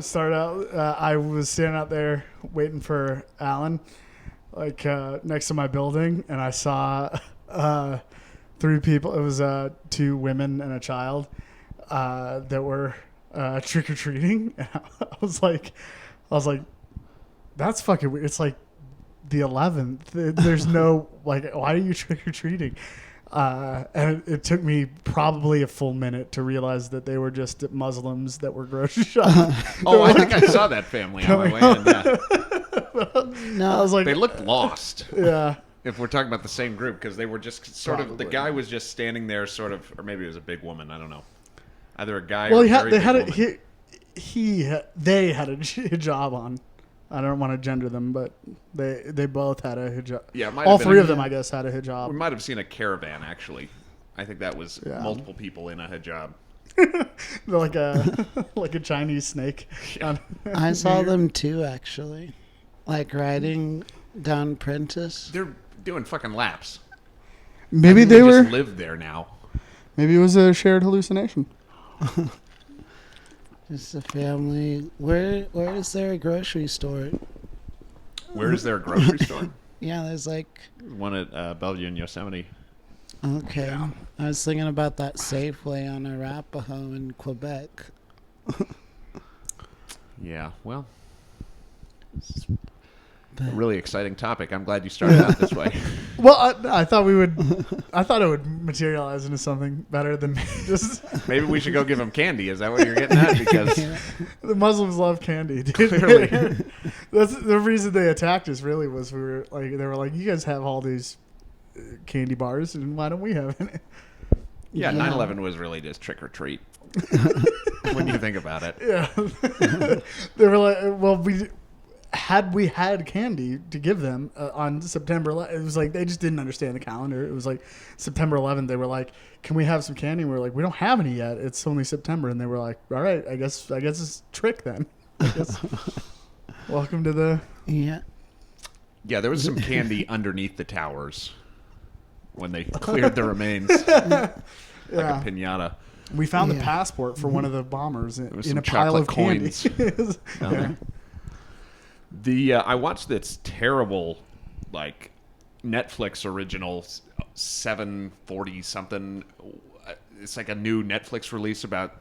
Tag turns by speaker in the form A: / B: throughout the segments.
A: start out. I was standing out there waiting for Alan, like next to my building, and I saw three people. It was 2 women and a child that were trick or treating. And I was like, that's fucking weird. It's like the 11th. There's no like, why are you trick or treating? And it took me probably a full minute to realize that they were just Muslims that were grocery shopping.
B: I think I saw that family on my way in. Yeah.
A: No, I was like,
B: they looked lost.
A: Yeah.
B: If we're talking about the same group, because they were just sort of, the
A: Probably.
B: guy was just standing there sort of, or maybe it was a big woman, I don't know. Either a guy
A: Well,
B: or
A: they
B: a
A: had
B: woman.
A: they had a hijab on. I don't want to gender them, but they both had a hijab.
B: Yeah, it might
A: all
B: have been
A: three of them, I guess, had a
B: We
A: hijab.
B: might have seen a caravan, actually. I think that was
A: Yeah.
B: multiple people in a hijab.
A: They're like a Chinese snake.
C: I saw them too, actually. Like riding down Prentice.
B: They're doing fucking laps.
A: Maybe
B: I think
A: they
B: just
A: were.
B: live there now.
A: Maybe it was a shared hallucination.
C: Just a family. Where is there a grocery store?
B: Where is there a grocery store?
C: Yeah, there's like.
B: One at Bellevue and Yosemite.
C: Okay.
B: Yeah.
C: I was thinking about that Safeway on Arapahoe in Quebec.
B: Yeah, well,
C: But
B: a really exciting topic. I'm glad you started out this way.
A: Well, I thought we would. I thought it would materialize into something better than just.
B: Maybe we should go give them candy. Is that what you're getting at? Because
A: The Muslims love candy, dude.
B: Clearly.
A: That's the reason they attacked us. Really, was they were like, you guys have all these candy bars, and why don't we have any?
B: yeah,
C: Yeah.
B: 9/11 was really just trick or treat. When you think about it.
A: Yeah, they were like, well, we had candy to give them on September 11th. It was like they just didn't understand the calendar. It was like September 11th. They were like, "Can we have some candy?" And we were like, "We don't have any yet. It's only September." And they were like, "All right, I guess it's a trick then." I guess. Welcome to the.
C: yeah.
B: Yeah, there was some candy underneath the towers when they cleared the remains. Like a
A: Yeah,
B: piñata.
A: we found the
C: Yeah.
A: passport for one of the bombers
B: was
A: in
B: some
A: a pile of
B: chocolate
A: candy.
B: coins.
A: Yeah.
B: I watched this terrible, like, Netflix original 740 something. It's like a new Netflix release about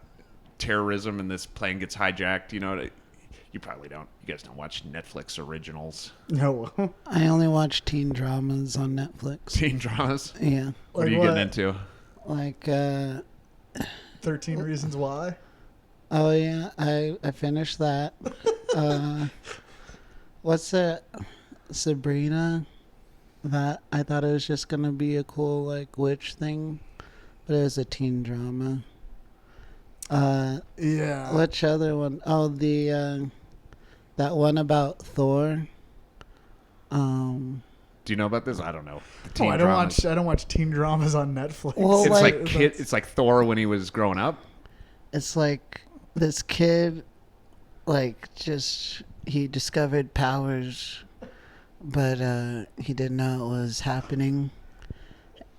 B: terrorism, and this plane gets hijacked. You know, you probably don't. You guys don't watch Netflix originals,
A: No.
C: I only watch teen dramas on Netflix.
B: teen dramas.
C: Yeah.
B: What are you
A: Like
B: getting into?
C: Like,
A: 13 Reasons Why.
C: oh yeah, I finished that. What's that? Sabrina? That I thought it was just gonna be a cool like witch thing, but it was a teen drama.
A: Yeah.
C: Which other one? Oh, the that one about Thor.
B: Do you know about this? I don't know. The teen
A: I don't
B: dramas.
A: watch. I don't watch teen dramas on Netflix.
C: Well,
B: It's
C: like-
B: like it's like Thor when he was growing up.
C: It's like this kid, like just he discovered powers, but he didn't know it was happening,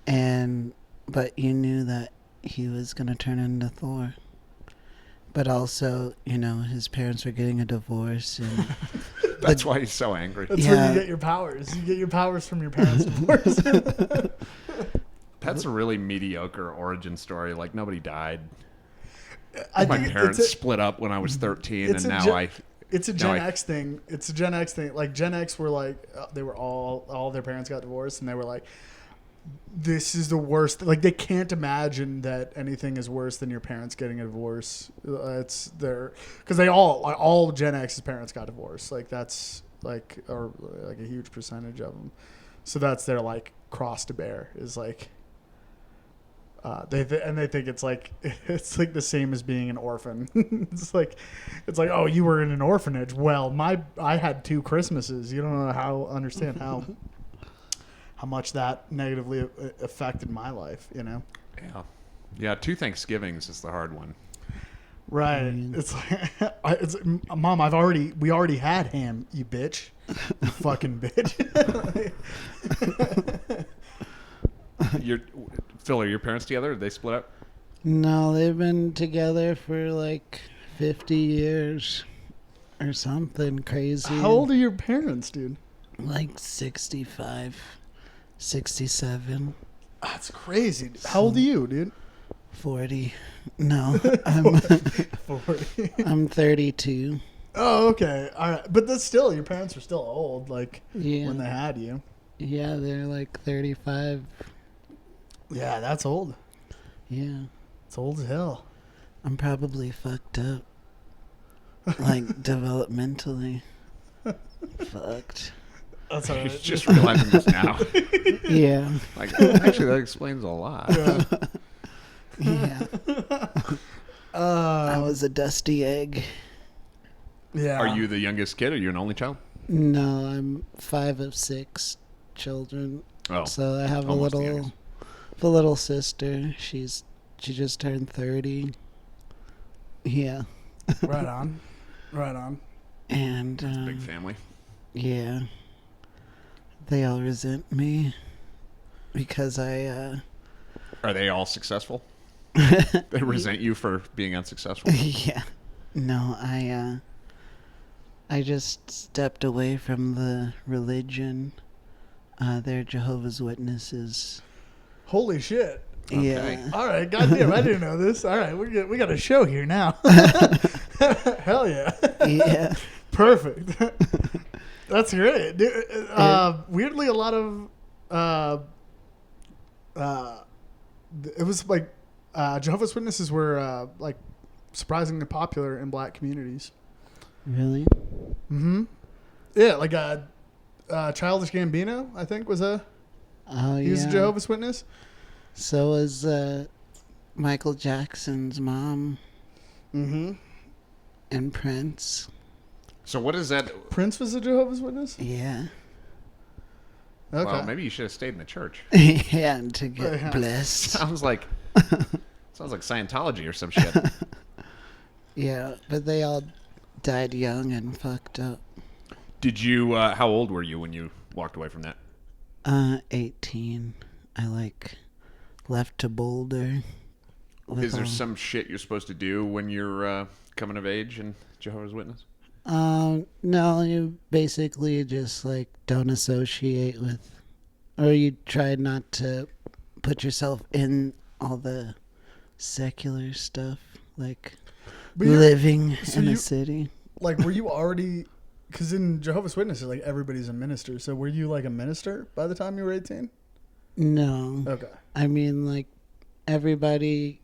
C: but you knew that he was gonna turn into Thor. But also, his parents were getting a divorce, and
B: That's why he's so angry.
A: That's where
C: Yeah.
A: you get your powers. You get your powers from your parents' divorce.
B: That's a really mediocre origin story. Like, nobody died.
A: I
B: My
A: think
B: parents
A: it's
B: split up when I was 13,
A: it's
B: and
A: a
B: now
A: gen- a Gen
B: No,
A: X thing. It's a Gen X thing. Like Gen X were like they were all their parents got divorced, and they were like, "This is the worst." Like they can't imagine that anything is worse than your parents getting a divorce. It's their because they all Gen X's parents got divorced. Like that's like or like a huge percentage of them. So that's their like cross to bear is like. They think it's like the same as being an orphan. it's like oh, you were in an orphanage. Well, I had 2 Christmases. You don't know understand how much that negatively affected my life.
B: yeah, 2 Thanksgivings is the hard one.
A: Right. It's like Mom. We already had ham. You bitch. You fucking bitch.
B: Phil, are your parents together? Did they split up?
C: no, they've been together for like 50 years. or something crazy.
A: How old are your parents, dude?
C: Like 65, 67,
A: That's crazy. How old are you, dude?
C: 40. No, I'm
A: 40.
C: I'm 32.
A: Oh, okay. All right. But that's still, your parents are still old, like,
C: Yeah.
A: when they had you.
C: Yeah, they're like 35.
A: Yeah, that's old.
C: Yeah.
A: It's old as hell.
C: I'm probably fucked up. Like, developmentally. Fucked.
A: That's all
B: You're
A: right.
B: just realizing this now.
C: Yeah.
B: Like, actually, that explains a lot.
A: Yeah.
C: Yeah. I was a dusty egg.
A: Yeah.
B: Are you the youngest kid? Are you an only child?
C: No, I'm 5 of 6 children.
B: Oh,
C: So I have
B: almost the youngest.
C: a little sister. She just turned 30. Yeah.
A: Right on. Right on.
C: And
B: Big family.
C: yeah. They all resent me because I
B: Are they all successful? They resent you for being unsuccessful?
C: yeah. No, I just stepped away from the religion. They're Jehovah's Witnesses.
A: Holy shit.
B: Okay.
C: Yeah.
A: All right. Goddamn, I didn't know this. All right. We got a show here now. Hell yeah.
C: Yeah.
A: Perfect. That's great. Dude, weirdly, a lot of it was like Jehovah's Witnesses were like surprisingly popular in black communities.
C: Really?
A: Mm-hmm. Yeah, like Childish Gambino, I think he was a Jehovah's Witness.
C: So was Michael Jackson's mom
A: Mm-hmm.
C: and Prince.
B: So what is that?
A: Prince was a Jehovah's Witness.
C: Yeah.
A: Okay.
B: Well, maybe you should have stayed in the church.
C: Yeah, and to get
A: Yeah.
C: blessed.
B: Sounds like Scientology or some shit.
C: Yeah, but they all died young and fucked up.
B: Did you? How old were you when you walked away from that?
C: 18. I left to Boulder.
B: Is there some shit you're supposed to do when you're coming of age in Jehovah's Witness?
C: No, you basically just don't associate with, or you try not to put yourself in all the secular stuff,
A: But you're-
C: living
A: so
C: in
A: you-
C: a city.
A: Like, were you already? Because in Jehovah's Witnesses, like everybody's a minister. So were you like a minister by the time you were 18?
C: No,
A: Okay.
C: I mean everybody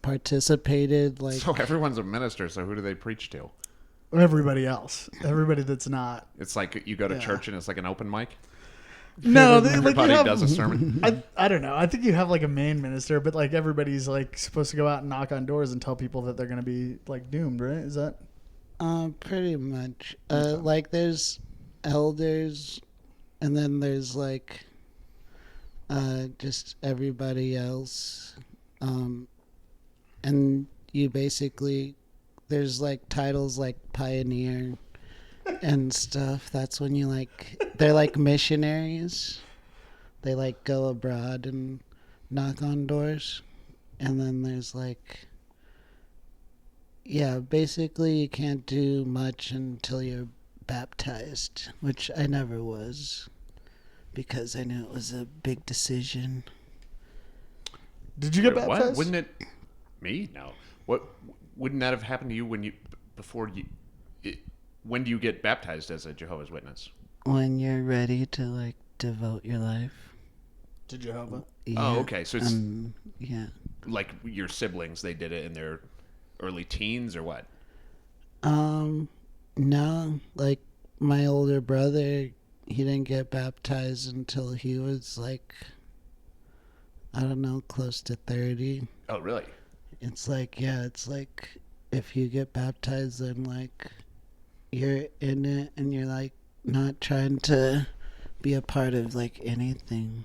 C: participated.
B: So everyone's a minister. So who do they preach to?
A: Everybody else, everybody that's not.
B: It's like you go to
A: Yeah.
B: church and it's like an open mic.
A: No, you
B: Everybody
A: have,
B: does a sermon.
A: I don't know. I think you have like a main minister, but like everybody's supposed to go out and knock on doors and tell people that they're going to be doomed, right? Is that?
C: Pretty much.
A: Okay.
C: There's elders, and then there's just everybody else. And you basically, there's titles like pioneer and stuff. That's when you they're missionaries. They go abroad and knock on doors. And then there's yeah, basically you can't do much until you're baptized, which I never was because I knew it was a big decision.
A: Did you get
B: Wait,
A: baptized?
B: what? Wouldn't it? Me? No. What? Wouldn't that have happened to you when when do you get baptized as a Jehovah's Witness?
C: When you're ready to devote your life.
A: to Jehovah?
C: Yeah.
B: Oh, okay. So it's
C: yeah.
B: like your siblings, they did it in their early teens or what?
C: No, my older brother, he didn't get baptized until he was I don't know, close to 30.
B: Oh, really?
C: It's it's if you get baptized, then you're in it and you're not trying to be a part of anything,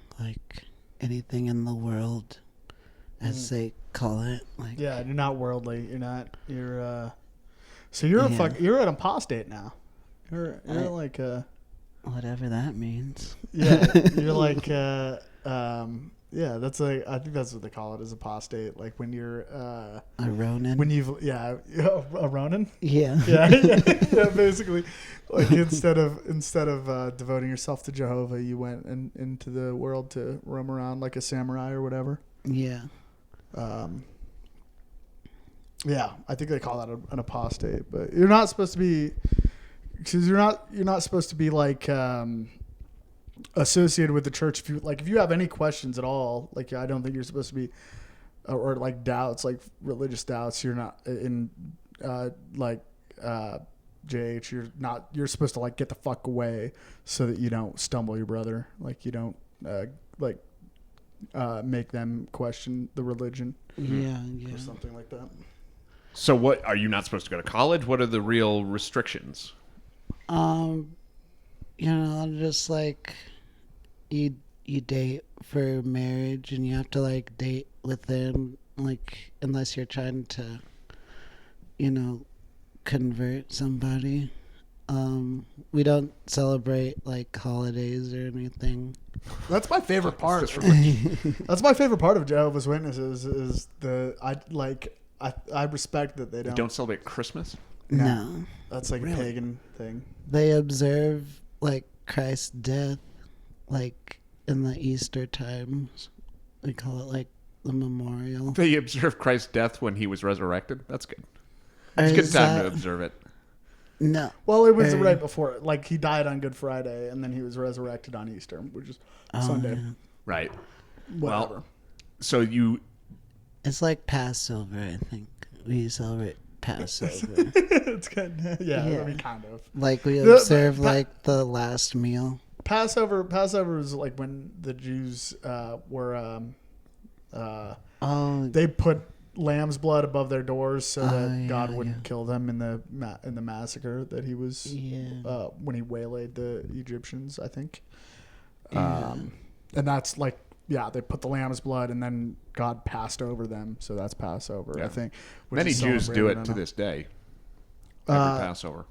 C: anything in the world, as they call it.
A: Yeah, you're not worldly. You're not. You're. So you're
C: Yeah.
A: You're an apostate now. You're
C: whatever that means.
A: yeah. You're Yeah, that's like I think that's what they call it as apostate. Like when you're
C: A Ronin.
A: when you've a Ronin.
C: Yeah.
A: Yeah, basically, like instead of devoting yourself to Jehovah, you went into the world to roam around like a samurai or whatever.
C: Yeah.
A: Yeah, I think they call that an apostate, but you're not supposed to be, because you're not supposed to be like associated with the church. If you have any questions at all, like I don't think you're supposed to be, or like doubts, like religious doubts. You're not in JH. You're supposed to like get the fuck away so that you don't stumble your brother. Like you don't make them question the religion.
C: Yeah.
A: Or something like that.
B: So what, are you not supposed to go to college? What are the real restrictions?
C: Just like you date for marriage, and you have to like date within, like, unless you're trying to, convert somebody. We don't celebrate like holidays or anything.
A: That's my favorite part. That's my favorite part of Jehovah's Witnesses is I respect that they
B: You don't celebrate Christmas?
C: No.
A: That's like
C: Really?
A: a pagan thing.
C: They observe like Christ's death, like in the Easter times. We call it like the memorial.
B: They observe Christ's death when he was resurrected? That's good.
C: Or
B: It's a good
C: is
B: time
C: that-
B: to observe it.
C: No.
A: Well, it was
C: Or-
A: right before. Like he died on Good Friday, and then he was resurrected on Easter, which is Sunday.
C: Yeah.
B: Right.
A: Whatever.
B: Well, so you...
C: It's like Passover, I think. We celebrate Passover.
A: It's good. Yeah, I
C: Yeah.
A: mean, kind of.
C: Like we
A: The-
C: observe
A: Pa-
C: like the last meal.
A: Passover is like when the Jews were
C: Oh,
A: they put lamb's blood above their doors so that
C: yeah,
A: God wouldn't
C: yeah.
A: kill them in the massacre that he was
C: yeah.
A: when he waylaid the Egyptians, I think.
C: Yeah.
A: And that's like, yeah, they put the lamb's blood and then God passed over them, so that's Passover,
B: Yeah.
A: I think. which
B: Many
A: is
B: Jews do
A: celebrated,
B: it
A: I
B: to
A: don't know.
B: this day. Every
A: Uh,
B: Passover.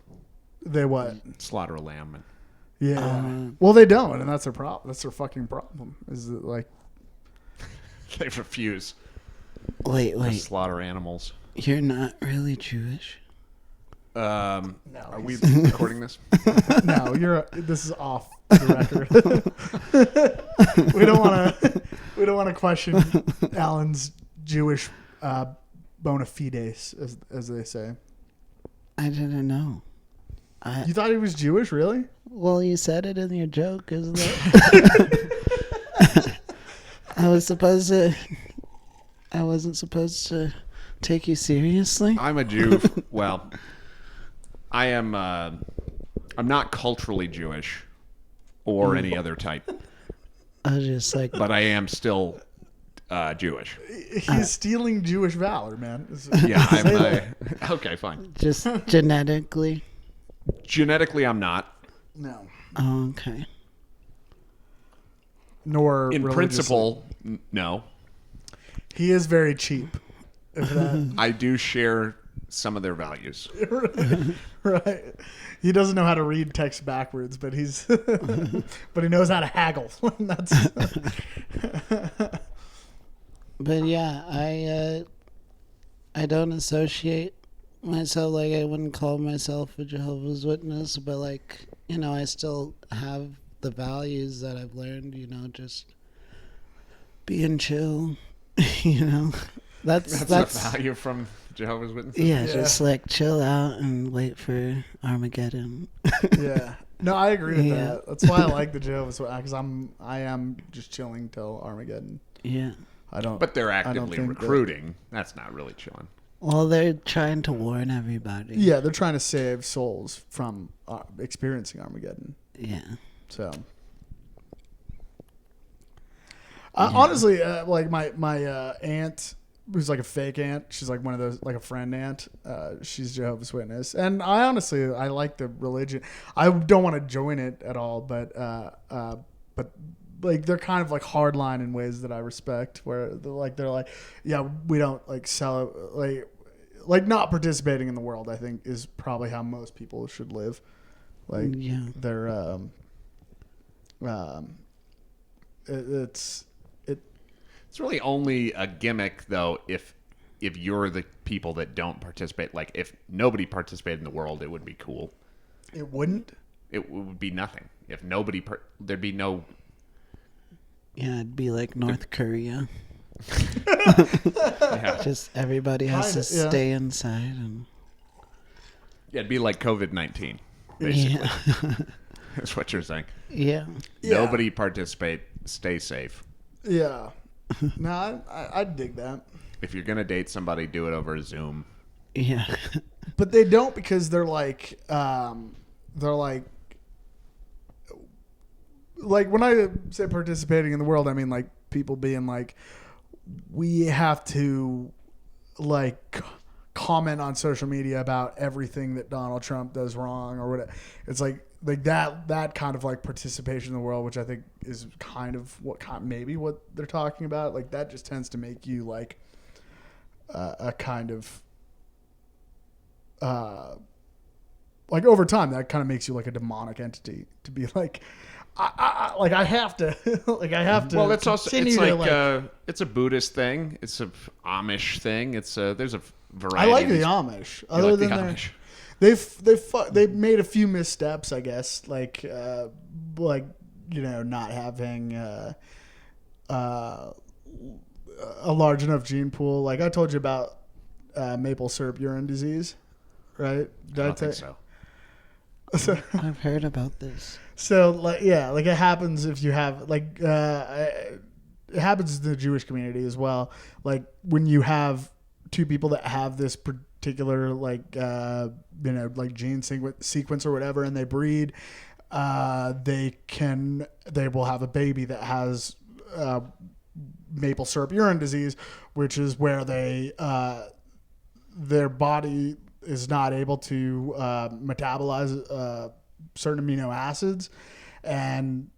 A: They what?
B: Slaughter a lamb. And
A: Yeah. Well, they don't, and that's their problem. That's their fucking problem. Is that like
B: they refuse
C: Wait.
B: to slaughter animals.
C: You're not really Jewish?
B: Are we
A: he's-
B: recording this?
A: no, this is off the record. we don't want to question Alan's Jewish bona fides, as they say.
C: I didn't know.
A: You thought he was Jewish, really?
C: Well, you said it in your joke, isn't it? I wasn't supposed to take you seriously.
B: I'm a Jew. Well, I am. I'm not culturally Jewish or any other type,
C: I was just like,
B: but I am still Jewish.
A: He's stealing Jewish valor, man.
B: Yeah,
A: Say
B: I'm.
A: that.
B: Okay, fine.
C: just genetically.
B: Genetically, I'm not.
A: No.
C: Oh, okay.
A: Nor
B: In
A: religiously.
B: principle, no.
A: He is very cheap. If that,
B: I do share some of their values.
A: right. He doesn't know how to read text backwards, but he's but he knows how to haggle. That's
C: But yeah, I don't associate myself, like I wouldn't call myself a Jehovah's Witness, but like, I still have the values that I've learned, just being chill, That's
B: a value from Jehovah's Witnesses.
C: yeah,
A: Yeah.
C: just like chill out and wait for Armageddon.
A: yeah. No, I agree with
C: Yeah.
A: that. That's why I like the Jehovah's Witnesses, because I am just chilling till Armageddon.
C: Yeah.
A: I don't.
B: But they're
A: don't
B: actively
A: think that-
B: recruiting. That's not really chilling.
C: Well, they're trying to warn everybody.
A: Yeah, they're trying to save souls from experiencing Armageddon.
C: Yeah.
A: So, honestly, like my aunt, who's like a fake aunt, she's like one of those, like a friend aunt. She's Jehovah's Witness, and I like the religion. I don't want to join it at all, but like they're kind of like hardline in ways that I respect. Where they're like, yeah, we don't like sell like not participating in the world. I think is probably how most people should live. Like
C: Yeah.
A: they're
B: It's really only a gimmick, though, if you're the people that don't participate. Like, if nobody participated in the world, it would be cool.
A: It wouldn't?
B: It would be nothing. If nobody... there'd be no...
C: Yeah, it'd be like North Korea.
B: Yeah.
C: Just everybody has to stay inside. And
B: Yeah, it'd be like COVID-19, basically.
C: yeah.
B: That's what you're saying.
C: Yeah.
B: Nobody participate. Stay safe.
A: Yeah. No, I dig that.
B: If you're going to date somebody, do it over Zoom.
C: Yeah.
A: But they don't, because they're like when I say participating in the world, I mean like people being like, we have to like comment on social media about everything that Donald Trump does wrong or whatever. It's like that kind of like participation in the world, which I think is kind of maybe what they're talking about. Like that just tends to make you like a kind of like over time that kind of makes you like a demonic entity to be like I have to
B: Well, it's also
A: continue to,
B: it's a Buddhist thing. It's a Amish thing. There's a variety.
A: I like
B: of
A: the
B: these.
A: Amish.
B: You
A: Other
B: like
A: than
B: the
A: their,
B: Amish?
A: they've made a few missteps, I guess, like not having a large enough gene pool. Like I told you about maple syrup urine disease, right?
B: I don't think so.
C: I've heard about this.
A: So like it happens if you have it happens in the Jewish community as well. Like when you have two people that have this particular gene sequence or whatever, and they breed, they will have a baby that has maple syrup urine disease, which is where their body is not able to metabolize certain amino acids, and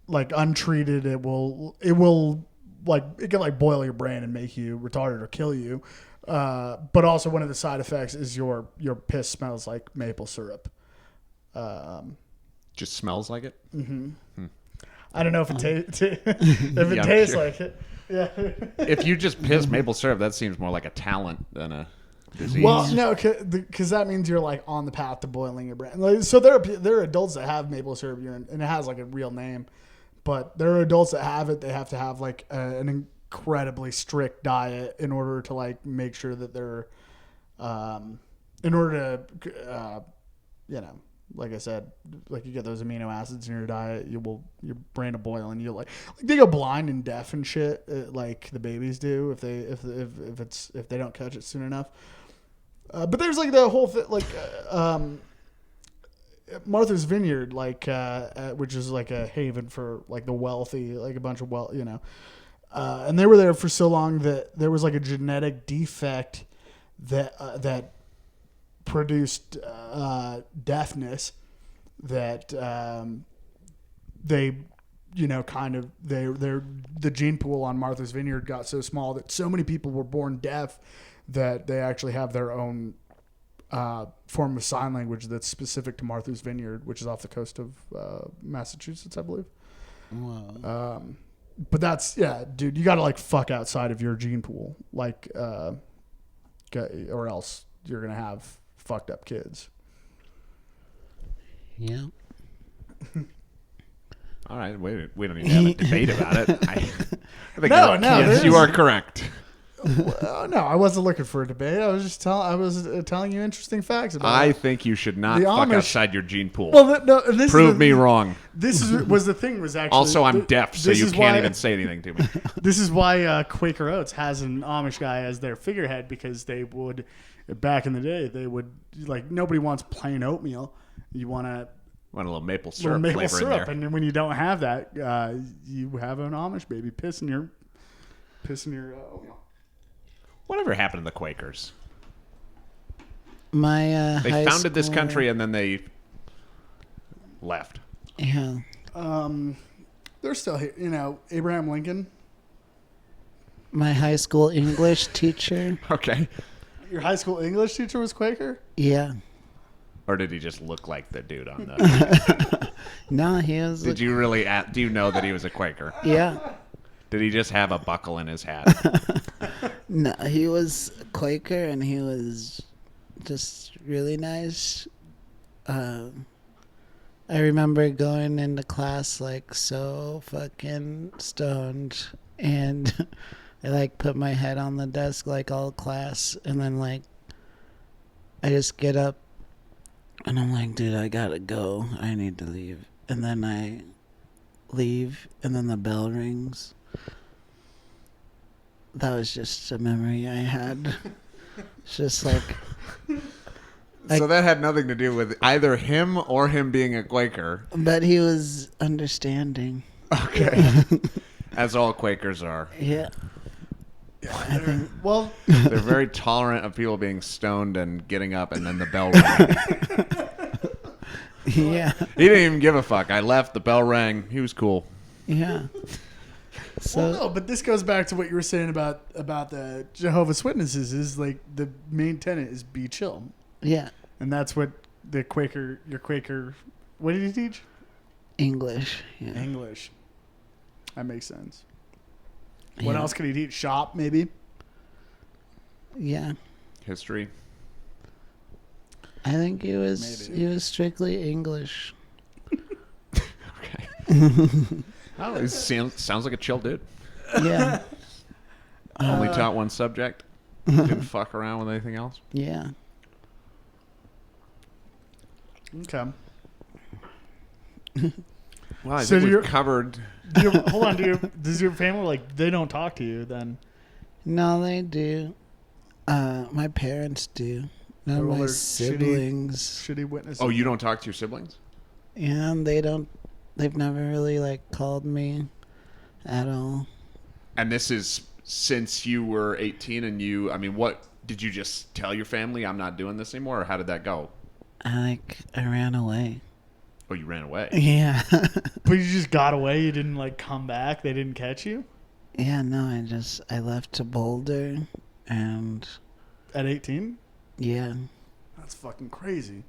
A: like untreated, it can like boil your brain and make you retarded or kill you. But also one of the side effects is your piss smells like maple syrup.
B: Just smells like it.
A: Mm-hmm. I don't know if it tastes like it. Yeah.
B: If you just piss maple syrup, that seems more like a talent than a disease.
A: Well, no, because that means you're like on the path to boiling your brain. Like, so there are adults that have maple syrup urine, and it has like a real name, but there are adults that have it. They have to have like an incredibly strict diet in order to like make sure that they're, in order to, like I said, like you get those amino acids in your diet, your brain will boil, and you'll like they go blind and deaf and shit, like the babies do if they don't catch it soon enough. But there's like the whole thing, like Martha's Vineyard, like which is like a haven for like the wealthy, like a bunch of and they were there for so long that there was like a genetic defect that produced deafness that the gene pool on Martha's Vineyard got so small that so many people were born deaf that they actually have their own form of sign language that's specific to Martha's Vineyard, which is off the coast of Massachusetts, I believe.
C: Wow.
A: But that's, dude, you got to like fuck outside of your gene pool, like, or else you're going to have fucked up kids.
C: Yeah.
B: All right, we don't even have a debate about it. I think
A: no,
B: you are correct.
A: No, I wasn't looking for a debate. I was just telling you interesting facts about it.
B: I think you should not fuck outside your gene pool.
A: Well, prove
B: me wrong.
A: This was the thing was actually.
B: Also, I'm deaf, so you can't even say anything to me.
A: This is why Quaker Oats has an Amish guy as their figurehead, because they would, back in the day, they would like nobody wants plain oatmeal. You want a
B: little maple syrup flavor in there.
A: And when you don't have that, you have an Amish baby piss in your oatmeal.
B: Whatever happened to the Quakers?
C: They
B: founded this country and then they left.
C: Yeah.
A: They're still here. Abraham Lincoln.
C: My high school English teacher.
B: Okay.
A: Your high school English teacher was Quaker?
C: Yeah.
B: Or did he just look like the dude on the...
C: No, he was...
B: Did you really... Do you know that he was a Quaker?
C: Yeah.
B: Did he just have a buckle in his hat?
C: No, he was Quaker and he was just really nice. I remember going into class like so fucking stoned, and I like put my head on the desk like all class, and then like I just get up and I'm like, dude, I gotta go. I need to leave. And then I leave, and then the bell rings. That was just a memory I had. It's just like...
B: So that had nothing to do with either him or him being a Quaker.
C: But he was understanding.
B: Okay. As all Quakers are.
C: Yeah. I think...
A: Well,
B: They're very tolerant of people being stoned and getting up and then the bell rang.
C: Yeah.
B: He didn't even give a fuck. I left, the bell rang. He was cool.
C: Yeah. So
A: well, no, but this goes back to what you were saying about the Jehovah's Witnesses. Is like the main tenet is be chill,
C: yeah,
A: and that's what your Quaker. What did he teach?
C: English. Yeah.
A: English. That makes sense. What
C: Yeah.
A: else could he teach? Shop, maybe.
C: Yeah.
B: History.
C: I think he was
A: Maybe.
C: he was strictly English.
B: Okay. Oh, he sounds like a chill dude.
C: Yeah.
B: Only taught one subject. Didn't fuck around with anything else.
C: Yeah.
A: Okay.
B: Well, I
A: So
B: think
A: do
B: we've
A: you-
B: covered.
A: Hold on. Does your family like they don't talk to you then?
C: No, they do. My parents do. None of
A: Well,
C: my
A: they're
C: siblings.
A: Shitty witnesses.
B: Oh, you don't talk to your siblings?
C: Yeah, and they don't. They've never really like called me at all.
B: And this is since you were 18 and I mean, what, did you just tell your family I'm not doing this anymore, or how did that go?
C: I ran away.
B: Oh, you ran away.
C: Yeah.
A: But you just got away. You didn't like come back. They didn't catch you
C: Yeah, no, I left to Boulder, and
A: at 18.
C: yeah,
A: That's fucking crazy.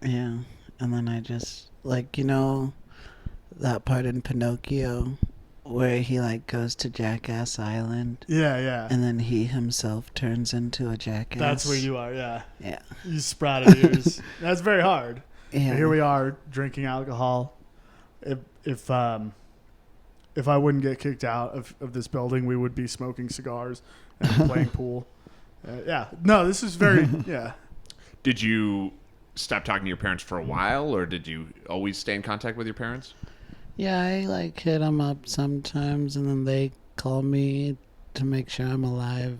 C: yeah, and then I just like that part in Pinocchio where he like goes to Jackass Island,
A: Yeah.
C: and then he himself turns into a jackass.
A: That's where you are. Yeah.
C: Yeah.
A: You sprouted ears. That's very hard.
C: Yeah.
A: Here we are drinking alcohol. If I wouldn't get kicked out of this building, we would be smoking cigars and playing pool. Yeah. No, this is very, yeah.
B: Did you stop talking to your parents for a while, or did you always stay in contact with your parents?
C: Yeah, I like hit them up sometimes, and then they call me to make sure I'm alive.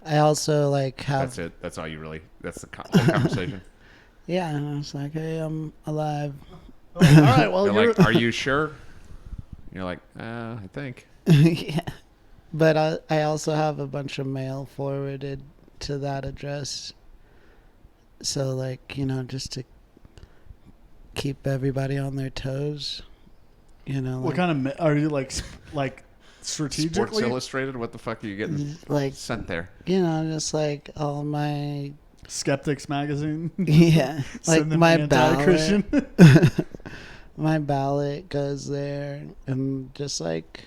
C: I also like have.
B: That's it. That's all you really. That's the conversation.
C: Yeah, and I was like, hey, I'm alive.
A: All right. Well,
B: They're
A: you're
B: like, "Are you sure?" You're like, I think."
C: Yeah. But I also have a bunch of mail forwarded to that address. So, like, just to keep everybody on their toes.
A: what
C: Like,
A: kind of are you like
B: Sports
A: strategically?
B: Illustrated. What the fuck are you getting
C: like,
B: sent there?
C: just like all my,
A: Skeptics magazine.
C: yeah, like
A: Send them
C: my
A: anti-Christian.
C: ballot. My ballot goes there, and just like,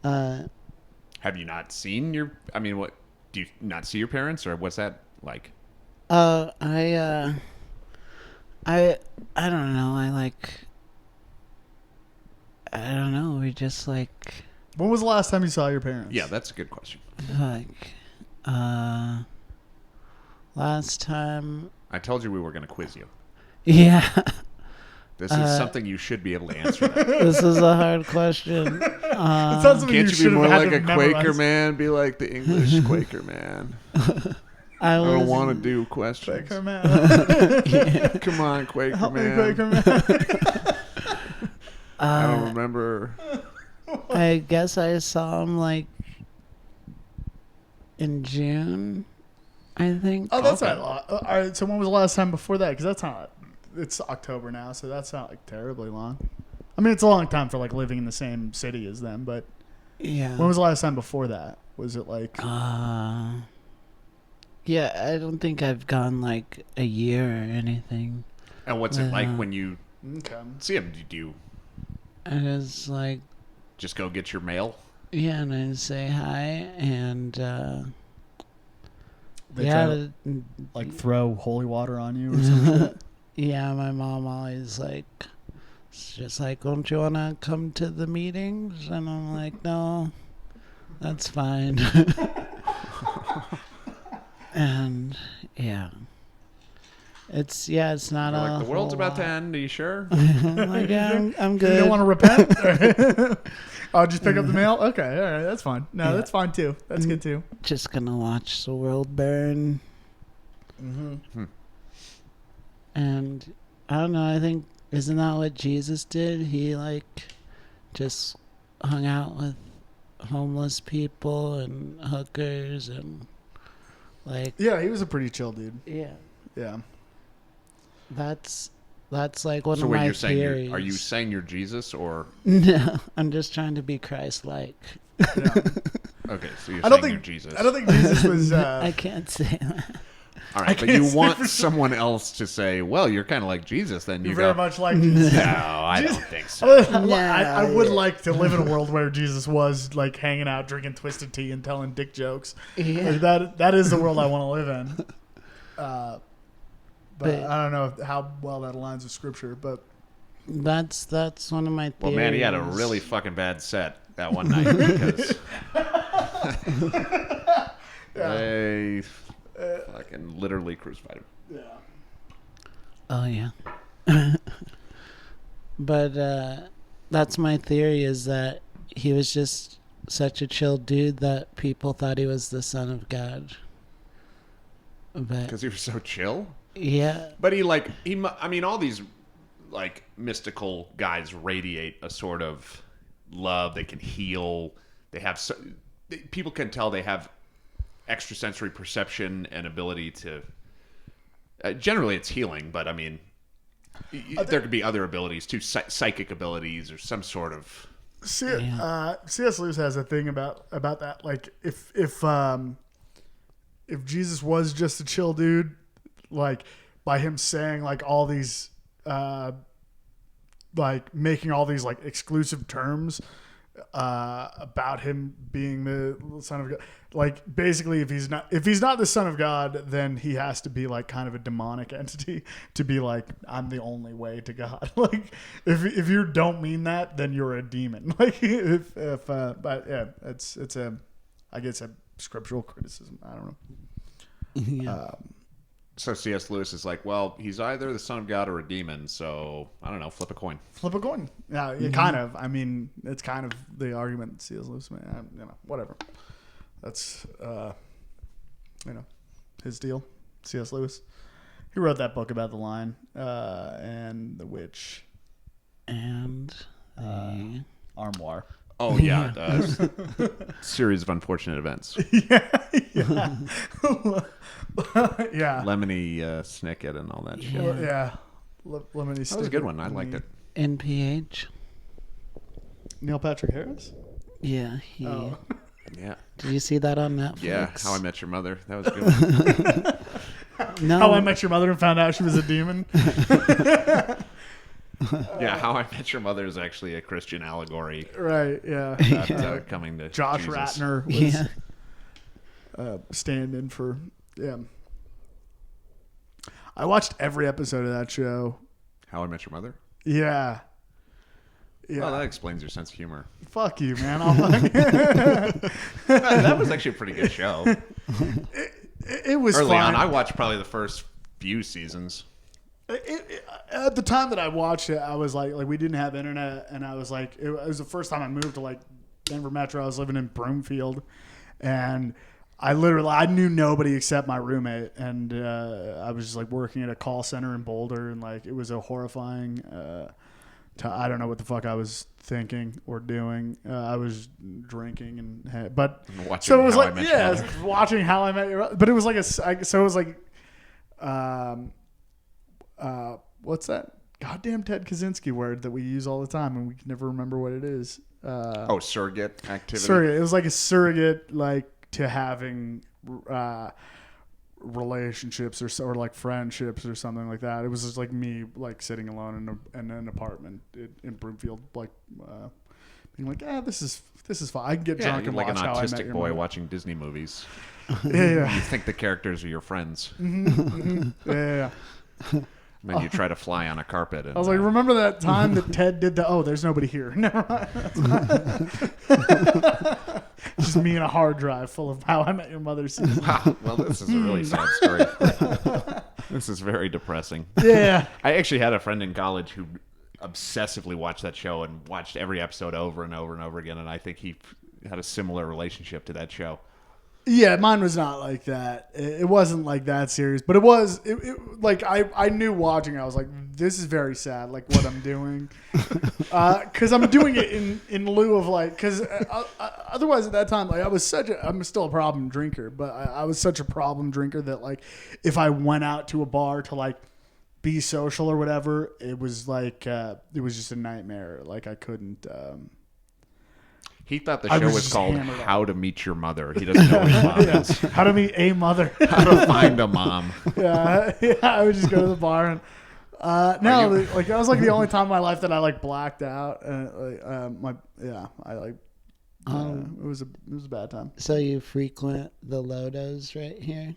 B: Have you not seen your? I mean, what do you not see your parents, or what's that like?
C: I don't know. I don't know. We just like
A: When was the last time you saw your parents?
B: Yeah, that's a good question.
C: Last time.
B: I told you we were going to quiz you.
C: Yeah.
B: This is something you should be able to answer. That.
C: This is a hard question.
A: It sounds something
B: Can't you be
A: should have
B: more
A: had
B: like
A: to
B: a Quaker
A: memorize.
B: man? Be like the English Quaker man.
C: I
B: I don't
C: was-
B: want to do questions.
A: Quaker man.
B: Come on, Quaker
A: Help me,
B: man.
A: Quaker man.
B: I don't remember.
C: I guess I saw him like in June, I think.
A: Oh, that's
B: Okay.
A: not a lot. All right, so when was the last time before that? Because that's not. It's October now, so that's not like terribly long. I mean, it's a long time for like living in the same city as them, but
C: Yeah.
A: when was the last time before that? Was it like?
C: Yeah, I don't think I've gone like a year or anything.
B: And what's it like when you
A: Okay.
B: see him? Do you
C: I just like,
B: Just go get your mail.
C: yeah, and I say hi, and
A: They
C: yeah,
A: try to, like throw holy water on you or some shit.
C: yeah. My mom always like, it's just like, don't you wanna come to the meetings? And I'm like, no, that's fine. And yeah, it's not
B: You're
C: a
B: like, the world's
C: whole
B: about to
C: lot.
B: end. Are you sure?
C: I'm like, yeah, I'm
A: You
C: good.
A: don't want to repent? I'll just pick up the mail? Okay, all right, that's fine. No,
C: Yeah.
A: that's fine too. That's good too.
C: Just gonna watch the world burn.
A: Mm-hmm.
C: And I don't know, I think, isn't that what Jesus did? He like just hung out with homeless people and hookers and like,
A: Yeah, he was a pretty chill dude.
C: yeah,
A: Yeah.
C: that's like one
B: So
C: of
B: wait,
C: my
B: you're saying
C: theories.
B: are you saying you're Jesus or?
C: No, I'm just trying to be Christ-like.
A: Yeah.
B: Okay, so you're
A: I don't
B: saying you're
A: think
B: Jesus.
A: I don't think Jesus was.
C: I can't say that.
B: All
A: I
B: right, but
A: can't
B: you
A: say
B: want
A: for sure.
B: someone else to say, "Well, you're kind of like Jesus." Then you
A: You're
B: go,
A: very much like Jesus.
B: "No, I don't think
A: I,
B: so."
A: I would like to live in a world where Jesus was like hanging out, drinking twisted tea, and telling dick jokes.
C: Yeah.
A: Like, that is the world I want to live in. But
C: But-
A: I don't know how well that aligns with scripture. But
C: That's one of my theories.
B: Well, man, he had a really fucking bad set that one night because they fucking literally crucified him.
A: yeah,
C: Oh yeah. But that's my theory, is that he was just such a chill dude that people thought he was the son of God. But
B: Because he was so chill.
C: yeah,
B: But I mean, all these like mystical guys radiate a sort of love. They can heal. They have people can tell they have extrasensory perception and ability to. Generally, it's healing, but I mean, there could be other abilities too, psychic abilities or some sort of.
A: C.S. Lewis has a thing about that. Like if Jesus was just a chill dude, like by him saying like all these like making all these like exclusive terms about him being the son of God, like basically if he's not the son of God, then he has to be like kind of a demonic entity to be like, I'm the only way to God. Like if you don't mean that, then you're a demon. Like but yeah, it's I guess a scriptural criticism. I don't know.
C: yeah.
B: So C.S. Lewis is like, well, he's either the son of God or a demon. So I don't know, flip a coin.
A: Flip a coin. Yeah, kind of. I mean, it's kind of the argument that C.S. Lewis made. Whatever. That's, his deal. C.S. Lewis. He wrote that book about the lion and the witch.
C: And the
A: Armoire.
B: Oh yeah, series of unfortunate events.
A: Yeah.
B: Lemony Snicket and all that shit.
A: Yeah. Lemony
B: That was a good one. I liked it.
C: NPH.
A: Neil Patrick Harris?
C: Yeah, he.
A: Oh.
B: Yeah,
C: Did you see that on Netflix?
B: yeah. How I Met Your Mother. That was a good one.
C: No.
A: How I Met Your Mother and found out she was a demon.
B: Yeah, How I Met Your Mother is actually a Christian allegory
A: Right, yeah.
B: about coming to
A: Josh
B: Jesus.
A: Ratner was
C: Yeah.
A: stand-in for, yeah. I watched every episode of that show.
B: How I Met Your Mother.
A: Yeah. Yeah.
B: Well, that explains your sense of humor.
A: Fuck you, man.
B: That was actually a pretty good show.
A: It was
B: Early
A: fine.
B: on, I watched probably the first few seasons.
A: At the time that I watched it, I was like we didn't have internet, and I was like, it was the first time I moved to like Denver Metro. I was living in Broomfield, and I knew nobody except my roommate, and I was just like working at a call center in Boulder, and like it was a horrifying. I don't know what the fuck I was thinking or doing. I was drinking and
B: Watching
A: so it was
B: How I
A: like
B: Met Your
A: yeah,
B: Mother.
A: I was watching How I Met Your, but it was like so it was like, what's that goddamn Ted Kaczynski word that we use all the time and we can never remember what it is?
B: Surrogate activity.
A: Surrogate. It was like a surrogate, like to having relationships or like friendships or something like that. It was just like me like sitting alone in an apartment in Broomfield, like being like, this is fine. I can get drunk and
B: like
A: watch
B: an
A: How I Met
B: autistic
A: Your
B: boy
A: Mother.
B: watching Disney movies.
A: Yeah.
B: You think the characters are your friends.
A: Yeah.
B: And then you try to fly on a carpet. And,
A: I was like, remember that time that Ted did the? Oh, there's nobody here. Never mind. Just me and a hard drive full of How I Met Your Mother season.
B: wow, well, this is a really sad story. This is very depressing.
A: Yeah.
B: I actually had a friend in college who obsessively watched that show and watched every episode over and over and over again, and I think he had a similar relationship to that show.
A: Yeah, mine was not like that. It wasn't like that serious, but it was. Like I knew watching. I was like, this is very sad. Like what I'm doing, because I'm doing it in lieu of like, because otherwise at that time, like I'm still a problem drinker, but I was such a problem drinker that like, if I went out to a bar to like be social or whatever, it was like it was just a nightmare. Like I couldn't.
B: He thought the
A: I
B: show
A: was
B: was
A: just
B: call
A: hammered
B: How to Meet Your Mother. He doesn't know what mom is.
A: How to meet a mother.
B: How to find a mom.
A: Yeah, I would just go to the bar and no, like that was like the only time in my life that I like blacked out. It was a bad time.
C: So you frequent the Lodos right here?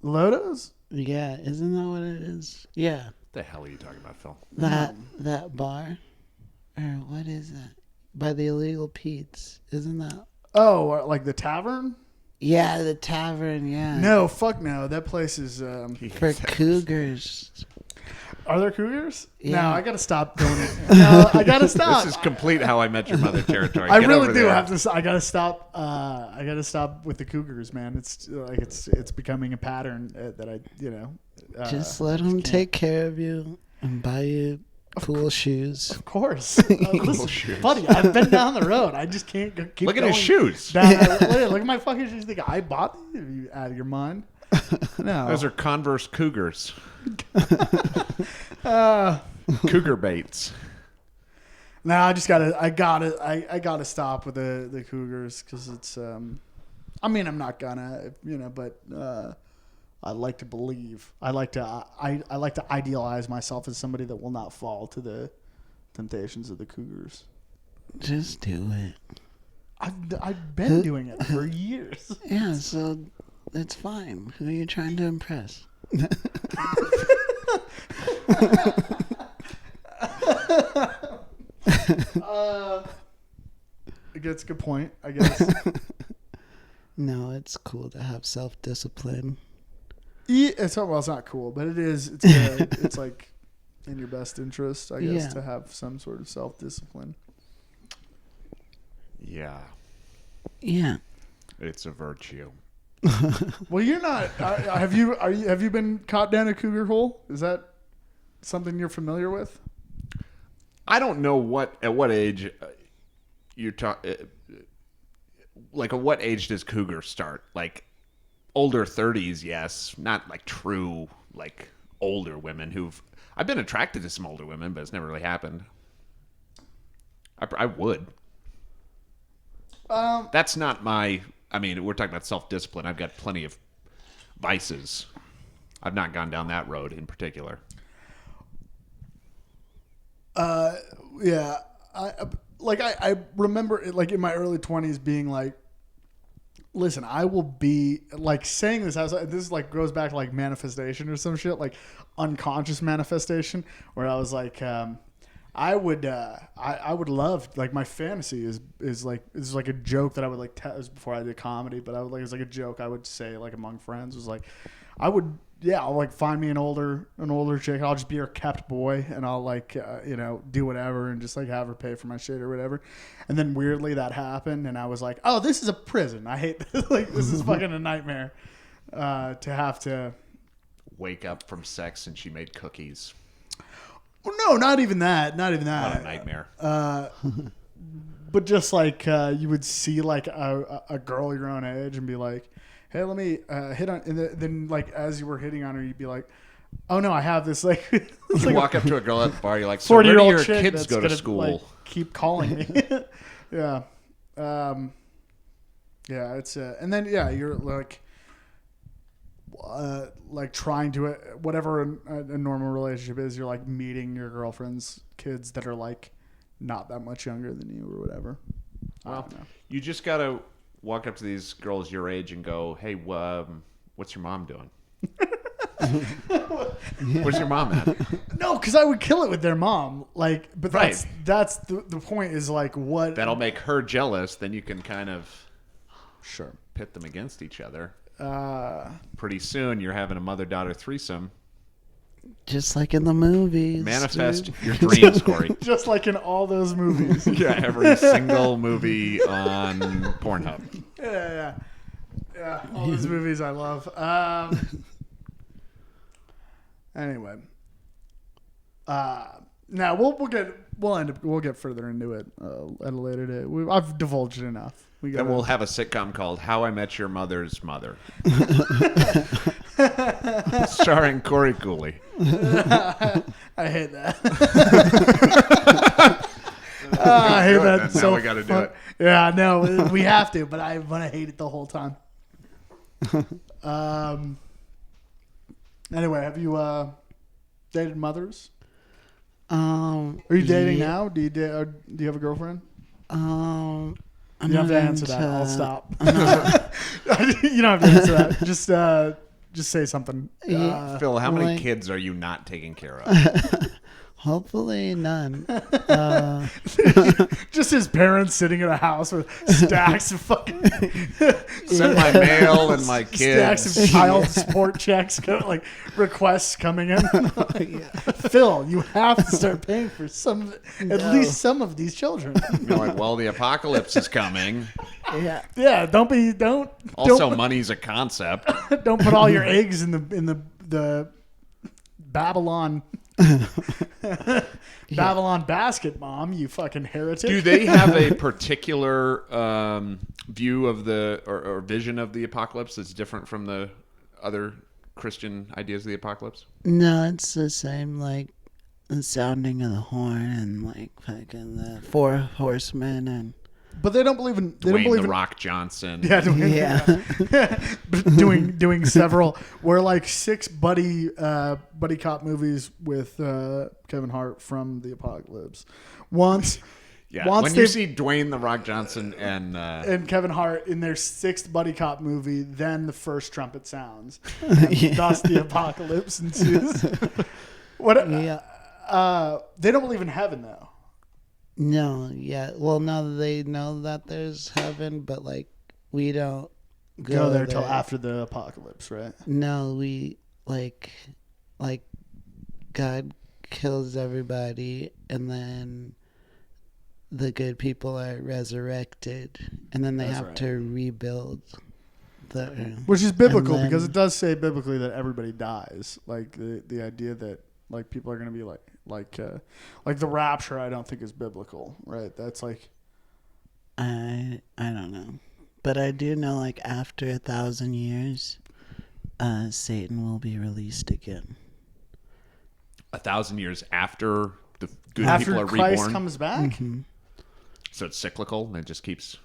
A: Lodos?
C: Yeah, isn't that what it is? Yeah,
B: What the hell are you talking about, Phil?
C: that bar, or what is that? By the Illegal Pete's, isn't that?
A: Oh, like the tavern?
C: Yeah, the tavern. Yeah.
A: No, fuck no. That place is.
C: For cougars.
A: Are there cougars?
C: Yeah.
A: No, I gotta stop doing it. No, I gotta stop.
B: This is complete How I Met Your Mother territory.
A: I
B: Get
A: really
B: over
A: do
B: there.
A: have to. I gotta stop. I gotta stop with the cougars, man. It's like it's becoming a pattern that I
C: Just let them take care of you and buy you cool shoes.
A: Of course, listen, buddy. I've been down the road. I just can't keep.
B: Look at
A: going
B: his shoes.
A: down look at my fucking shoes. Think I bought these? Are you out of your mind? No,
B: Those are Converse Cougars. Cougar baits.
A: No, I gotta stop with the cougars because it's. I mean, I'm not gonna, but. I like to believe. I like to idealize myself as somebody that will not fall to the temptations of the cougars.
C: Just do it.
A: I've been doing it for years.
C: Yeah, so it's fine. Who are you trying to impress?
A: That's a good point, I guess.
C: No, it's cool to have self-discipline.
A: Yeah, it's not cool, but it is. It's good. It's like in your best interest, I guess, to have some sort of self-discipline.
B: Yeah.
C: Yeah.
B: It's a virtue.
A: Well, you're not. Have you been caught down a cougar hole? Is that something you're familiar with?
B: I don't know at what age you talk. Like, at what age does cougar start? Like, older 30s, yes. Not like true, like older women I've been attracted to some older women, but it's never really happened. I would. That's not my. I mean, we're talking about self-discipline. I've got plenty of vices. I've not gone down that road in particular.
A: Yeah. I remember like in my early 20s being like, listen, I will be like saying this. This like goes back to like manifestation or some shit, like unconscious manifestation, where I was like, I would love, like, my fantasy is like a joke that I would like tell. It was before I did comedy, but it was like a joke I would say like among friends was like, I'll like find me an older chick. I'll just be her kept boy, and I'll like do whatever and just like have her pay for my shit or whatever. And then weirdly that happened, and I was like, oh, this is a prison. I hate this. Like, this is fucking a nightmare. To have to
B: wake up from sex and she made cookies.
A: Well, no, not even that. Not even that.
B: What a nightmare.
A: But just like you would see like a girl your own age and be like, hey, let me hit on, and then like as you were hitting on her, you'd be like, oh no, I have this like.
B: You
A: like
B: walk up to a girl at the bar, you're like, so where do
A: 40-year-old
B: your
A: chick
B: kids
A: that's
B: go to
A: gonna,
B: school?
A: like, keep calling me. Yeah. Yeah, it's and then you're like, like trying to whatever a normal relationship is. You're like meeting your girlfriend's kids that are like not that much younger than you or whatever.
B: Well, you just gotta walk up to these girls your age and go, "Hey, what's your mom doing? Where's your mom at?"
A: No, because I would kill it with their mom. Like, but
B: Right.
A: that's the point is like what
B: That'll make her jealous. Then you can kind of
A: sure
B: pit them against each other.
A: uh
B: Pretty soon, you're having a mother-daughter threesome.
C: Just like in the movies.
B: Manifest
C: dude.
B: your dreams, Corey.
A: just like in all those movies.
B: Yeah, every single movie on Pornhub.
A: Yeah. All those movies I love. Anyway, now we'll get further into it at a later date. I've divulged enough.
B: Then we'll have a sitcom called How I Met Your Mother's Mother, starring Corey Cooley.
A: I hate that. I hate that.
B: That's
A: so
B: how we got to do it.
A: Yeah, no, we have to, but I hate it the whole time. Anyway, have you dated mothers? Are you dating now? Do you do you have a girlfriend?
C: I'm
A: You don't have
C: not
A: to answer that.
C: into-
A: I'll stop. You don't have to answer that. Just say something.
B: Phil, how many
C: like-
B: kids are you not taking care of?
C: Hopefully none.
A: Just his parents sitting in a house with stacks of fucking
B: Send my mail and my
A: stacks
B: kids.
A: of child support checks, like requests coming in. Phil, you have to start paying for at least some of these children.
B: You're like, well, the apocalypse is coming.
C: Yeah.
A: Yeah, don't
B: Also, money's a concept.
A: don't put all your eggs in the Babylon Babylon basket, Mom. You fucking heretic.
B: Do they have a particular view of or vision of the apocalypse that's different from the other Christian ideas of the apocalypse?
C: No, it's the same, like the sounding of the horn and like fucking the four horsemen and
A: But they don't believe in. They don't
B: Dwayne
A: believe
B: the
A: in.
B: Rock Johnson.
A: Yeah, doing several. We're like 6 buddy cop movies with Kevin Hart from the apocalypse. Once
B: When you see Dwayne the Rock Johnson and
A: Kevin Hart in their 6th buddy cop movie, then the first trumpet sounds, and thus the apocalypse ensues. They don't believe in heaven though.
C: no, yeah. Well, no, they know that there's heaven, but like we don't
A: Go there till after the apocalypse, right?
C: No, we like God kills everybody, and then the good people are resurrected, and then they
A: That's
C: have
A: right.
C: to rebuild the
A: Which is biblical
C: and then-
A: because it does say biblically that everybody dies. Like the idea that like people are going to be like the rapture. I don't think is biblical, right? That's like
C: I don't know, but I do know like after 1,000 years, Satan will be released again.
B: 1,000 years after the good
A: after
B: people are
A: Christ
B: reborn.
A: comes back.
C: Mm-hmm.
B: So it's cyclical and it just keeps.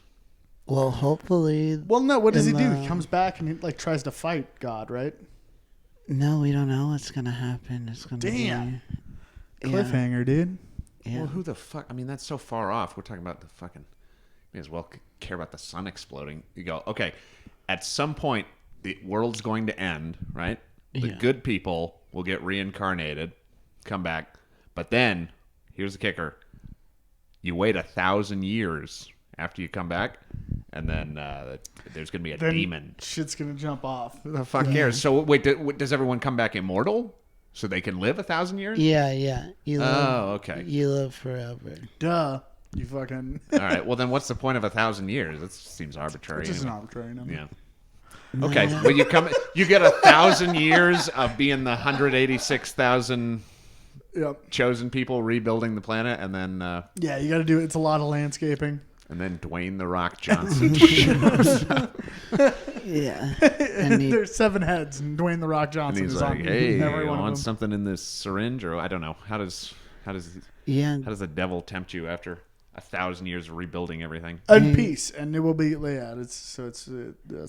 C: Well, hopefully.
A: Well, no. What does he
C: in
A: do?
C: the-
A: He comes back and he like tries to fight God, right?
C: No, we don't know what's gonna happen. It's gonna
A: Damn.
C: be
A: Cliffhanger, dude.
C: Yeah.
B: Well, who the fuck? I mean, that's so far off. We're talking about the fucking. May as well care about the sun exploding. You go, okay. At some point, the world's going to end, right? The
C: Yeah.
B: good people will get reincarnated, come back, but then here's the kicker: you wait 1,000 years after you come back, and then there's going to be a
A: Then
B: demon.
A: shit's gonna jump off.
B: Who the fuck cares? So wait, does everyone come back immortal so they can live 1,000 years?
C: Yeah. You live,
B: Oh, okay.
C: You live forever.
A: Duh. You fucking.
B: All right. Well, then what's the point of 1,000 years? That seems arbitrary.
A: Which is an
B: anyway.
A: arbitrary number.
B: Yeah. Okay, well you get 1,000 years of being the 186,000
A: Yep.
B: chosen people rebuilding the planet, and then
A: Yeah, you got to do it. It's a lot of landscaping.
B: Dwayne the Rock Johnson.
C: Yeah.
A: And
C: he-
A: there's 7 heads, and Dwayne the Rock
B: and
A: Johnson
B: he's
A: is
B: like,
A: on
B: "Hey,
A: every
B: I
A: one of
B: want
A: them.
B: something in this syringe," or I don't know. How does
C: Yeah.
B: the devil tempt you after 1,000 years of rebuilding everything?
A: And peace, and it will be that's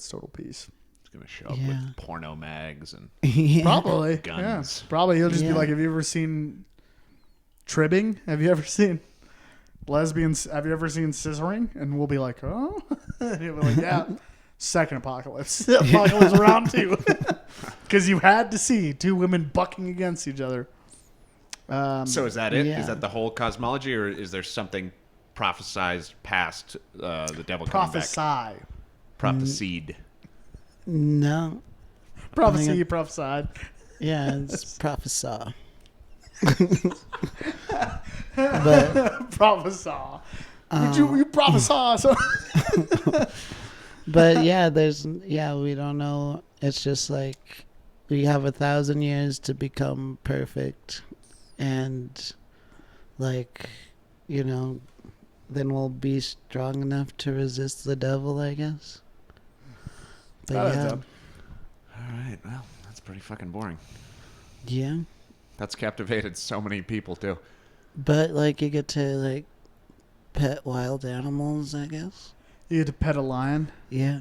A: total peace.
B: It's gonna show up
C: Yeah.
B: with porno mags and
C: Yeah.
A: Probably.
B: guns.
A: Yeah. Probably he'll just be
C: Yeah.
A: like, have you ever seen tribbing? Have you ever seen lesbians? Have you ever seen scissoring? And we'll be like, oh. And he'll be like, yeah. Second apocalypse. Apocalypse round 2. Because you had to see 2 women bucking against each other.
B: So is that it? Is
C: Yeah.
B: that the whole cosmology, or is there something prophesized past the devil coming back?
A: Prophesy.
B: Prophesied.
C: No.
A: Prophecy, prophesied.
C: Yeah, it's prophesy. But
A: Prophesy. You prophesy. So.
C: but yeah, we don't know. It's just like we have 1,000 years to become perfect, and like, you know, then we'll be strong enough to resist the devil, I guess. But
A: That adds
C: yeah,
A: up.
B: All right. Well, that's pretty fucking boring.
C: yeah.
B: That's captivated so many people too.
C: But like, you get to like pet wild animals, I guess.
A: You get to pet a lion,
C: Yeah,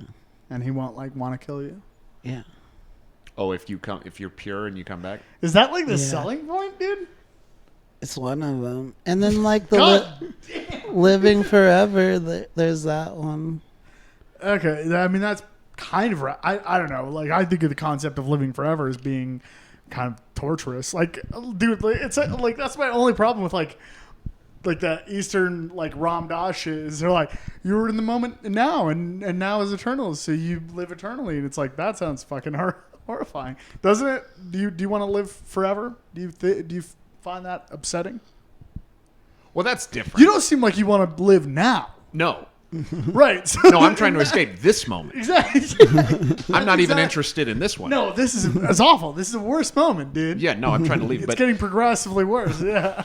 A: and he won't want to kill you.
C: yeah.
B: Oh, if you're pure and you come back.
A: Is that like the
C: Yeah.
A: selling point, dude?
C: It's one of them. And then like the
A: God
C: living forever, there's that one.
A: Okay, I mean that's kind of right. I don't know. Like I think of the concept of living forever as being kind of torturous. Like, dude, it's like that's my only problem with like that Eastern like Ram Dass shit is they're like you're in the moment now and now is eternal, so you live eternally, and it's like that sounds fucking horrifying, doesn't it? Do you want to live forever? Do you find that upsetting?
B: Well, that's different.
A: You don't seem like you want to live now,
B: No.
A: right? So
B: No, I'm trying to escape this moment.
A: exactly.
B: I'm not even
A: Exactly.
B: interested in this one.
A: No, this is it's awful. This is the worst moment, dude.
B: Yeah, no, I'm trying to leave.
A: It's
B: But
A: getting progressively worse. Yeah.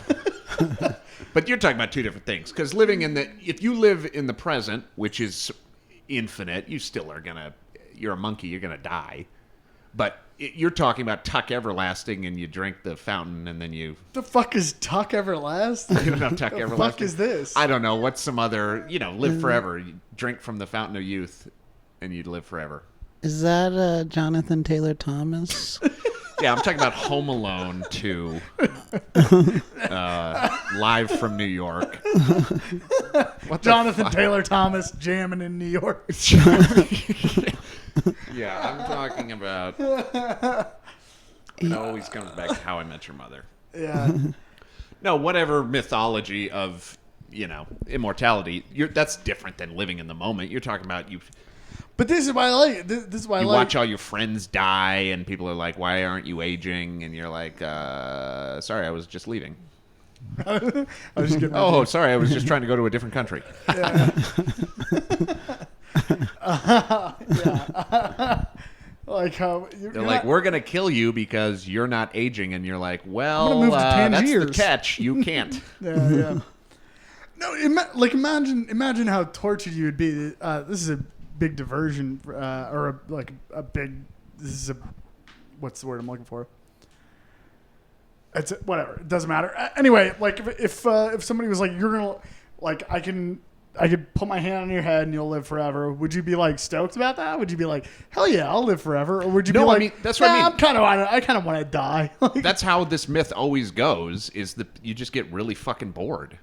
B: But you're talking about two different things. Because if you live in the present, which is infinite, you still are you're a monkey, you're gonna die. But you're talking about Tuck Everlasting, and you drink the fountain, and then you
A: The fuck is Tuck Everlasting?
B: you don't have Tuck
A: The
B: Everlasting.
A: fuck is this?
B: I don't know. What's some other, live forever. You drink from the fountain of youth, and you'd live forever.
C: Is that Jonathan Taylor Thomas?
B: Yeah, I'm talking about Home Alone 2, live from New York. What the
A: Jonathan
B: fuck?
A: Taylor Thomas jamming in New York.
B: Yeah, I'm talking about. It always comes back to How I Met Your Mother.
A: Yeah.
B: No, whatever mythology of immortality. That's different than living in the moment. You're talking about you.
A: But this is why I like it. This is why I
B: You
A: like
B: watch all your friends die, and people are like, "Why aren't you aging?" And you're like, "Sorry, I was just leaving."
A: I was just getting
B: Oh, sorry, I was just trying to go to a different country.
A: like how
B: They're like, "We're gonna kill you because you're not aging," and you're like, "Well,
A: gonna move to
B: that's the
A: Tangiers."
B: catch. You can't."
A: Yeah. No, imagine how tortured you would be. This is a big diversion, or a big. This is a, what's the word I'm looking for? It's whatever. It doesn't matter. Anyway, like if somebody was like, you're gonna like I could put my hand on your head and you'll live forever. Would you be like stoked about that? Would you be like, hell yeah, I'll live forever? Or would you be
B: No,
A: like,
B: I mean, that's what I mean.
A: I kind of want to die. Like,
B: That's how this myth always goes. Is that you just get really fucking bored,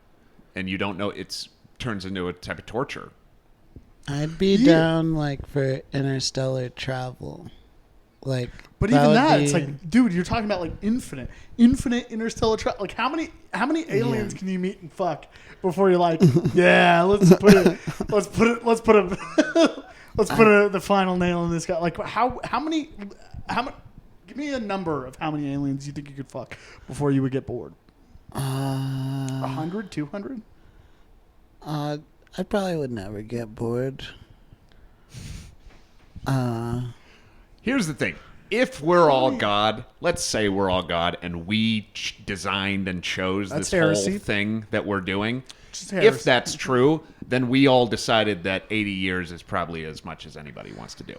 B: and you don't know. It turns into a type of torture.
C: I'd be
A: Yeah.
C: down like for interstellar travel. Like,
A: but even
C: would
A: that,
C: be-
A: it's like, dude, you're talking about like infinite interstellar travel. Like how many aliens can you meet and fuck before you're like, yeah, let's put the final nail in this guy. Like how many? Give me a number of how many aliens you think you could fuck before you would get bored. 100, 200?
C: I probably would never get bored.
B: Here's the thing. If we're all God, let's say we're all God, and we designed and chose
A: That's
B: this
A: heresy.
B: whole thing that we're doing,
A: Just heresy.
B: if that's true, then we all decided that 80 years is probably as much as anybody wants to do.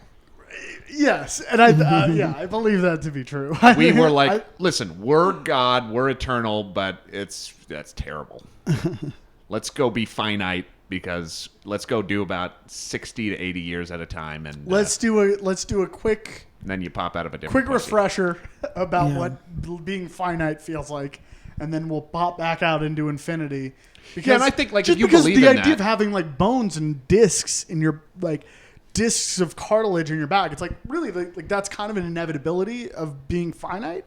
A: Yes, and I believe that to be true.
B: We were like, listen, we're God, we're eternal, but that's terrible. Let's go be finite because let's go do about 60 to 80 years at a time, and
A: Let's do a quick
B: then you pop out of a different pussy.
A: refresher about what being finite feels like, and then we'll pop back out into infinity. Because,
B: and I think like
A: just
B: if you
A: because
B: believe
A: the
B: in
A: idea
B: that,
A: of having like bones and discs in your like discs of cartilage in your back, it's like really like that's kind of an inevitability of being finite.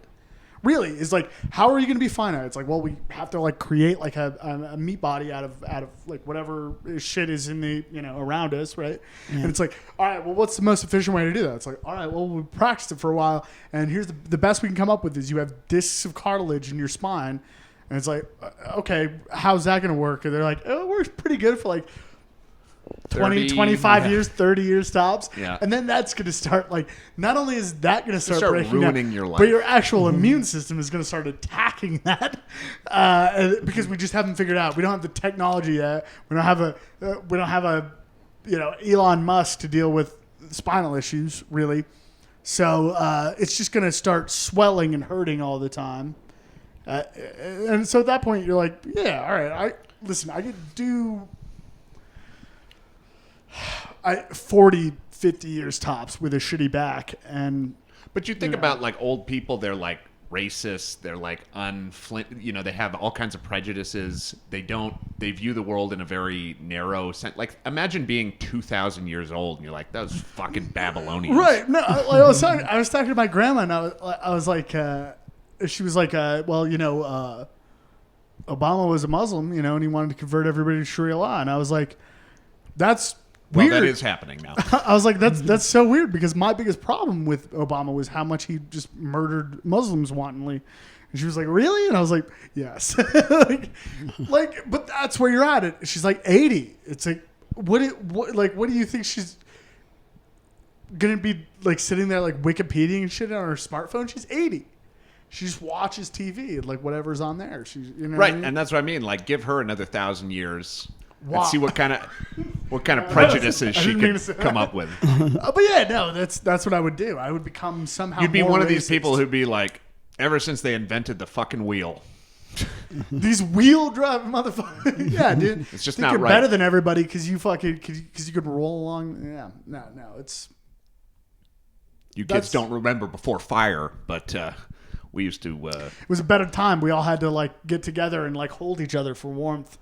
A: Really, is like, how are you going to be finite? It's like, well, we have to like create like a meat body out of like whatever shit is in the around us, right? Yeah. And it's like, all right, well, what's the most efficient way to do that? It's like, all right, well, we practiced it for a while, and here's the best we can come up with is you have discs of cartilage in your spine, and it's like, okay, how's that going to work? And they're like, oh, it works pretty good for like 20, 25 years, 30 years tops.
B: Yeah.
A: And then that's going to start, like, not only is that going to start breaking
B: ruining
A: down,
B: your life,
A: but your actual immune system is going to start attacking that because we just haven't figured out. We don't have the technology yet. We don't have a Elon Musk to deal with spinal issues, really. So it's just going to start swelling and hurting all the time. And so at that point, you're like, yeah, all right, I could do 40, 50 years tops with a shitty back.
B: But you think about like old people, they're like racist, they're like they have all kinds of prejudices. They view the world in a very narrow sense. Like imagine being 2,000 years old and you're like, those fucking Babylonians.
A: Right. No, I was talking to my grandma and I was like, she was like, Obama was a Muslim, and he wanted to convert everybody to Sharia law. And I was like, that's weird.
B: Well, that is happening now.
A: I was like, that's so weird because my biggest problem with Obama was how much he just murdered Muslims wantonly. And she was like, really? And I was like, yes. But that's where you're at. It. She's like 80. It's like, what do you think she's gonna be like sitting there like Wikipedia and shit on her smartphone? She's 80. She just watches TV and like whatever's on there. She's
B: right,
A: what I mean?
B: And that's what I mean. Like, give her another 1,000 years. Wow. And see what kind of prejudices she could come up with.
A: But yeah, no, that's what I would do. I would become somehow.
B: You'd be
A: more
B: one
A: racist.
B: of these people who'd be like, ever since they invented the fucking wheel.
A: These wheel drive motherfuckers. Yeah, dude.
B: It's just
A: think
B: not
A: you're
B: right.
A: better than everybody because you could roll along. Yeah, no, it's.
B: You kids don't remember before fire, but we used to.
A: It was a better time. We all had to like get together and like hold each other for warmth.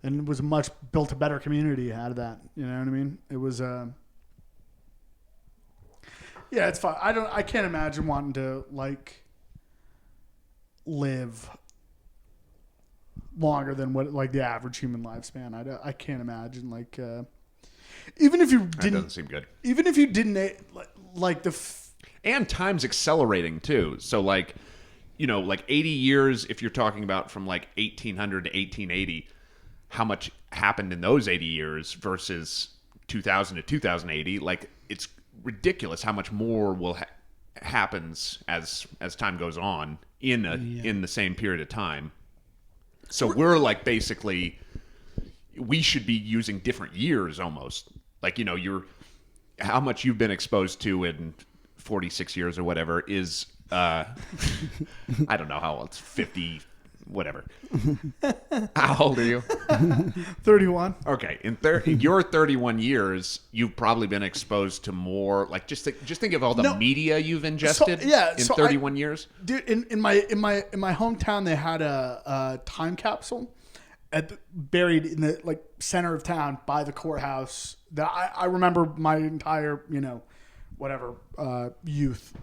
A: And it was built a better community out of that. You know what I mean? It was, yeah, it's fine. I can't imagine wanting to like live longer than what like the average human lifespan. I can't imagine like, even if you didn't,
B: that doesn't seem good.
A: Even if you didn't like
B: and time's accelerating too. So like, like 80 years, if you're talking about from like 1800 to 1880, how much happened in those 80 years versus 2000 to 2080? Like, it's ridiculous how much more happens as time goes on in the same period of time. So we're like basically, we should be using different years almost. Like, how much you've been exposed to in 46 years or whatever is I don't know how old, it's 50. Whatever. How old are you?
A: 31.
B: Okay, in your 31 years, you've probably been exposed to more. Like, just think of all the media you've ingested in 31 years.
A: Dude, in my hometown, they had a time capsule buried in the like center of town by the courthouse. That I remember my entire youth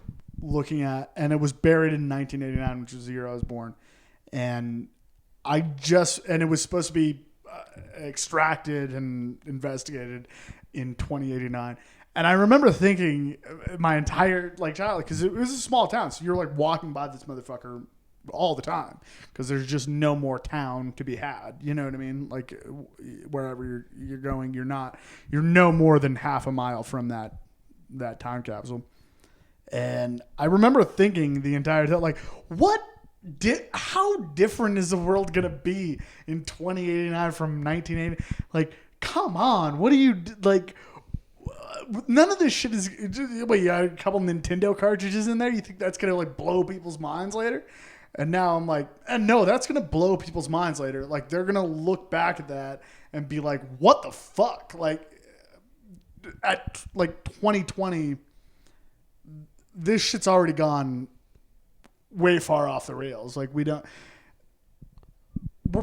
A: looking at, and it was buried in 1989, which was the year I was born. And it was supposed to be extracted and investigated in 2089. And I remember thinking my entire like childhood, because it was a small town, so you're like walking by this motherfucker all the time because there's just no more town to be had. You know what I mean? Like wherever you're going, you're no more than half a mile from that time capsule. And I remember thinking the entire time, like, how different is the world going to be in 2089 from 1980? Like, come on. What do you, like, none of this shit is, wait, you got a couple Nintendo cartridges in there? You think that's going to, like, blow people's minds later? And now I'm like, and no, that's going to blow people's minds later. Like, they're going to look back at that and be like, what the fuck? Like, at like 2020, this shit's already gone way far off the rails. Like, we're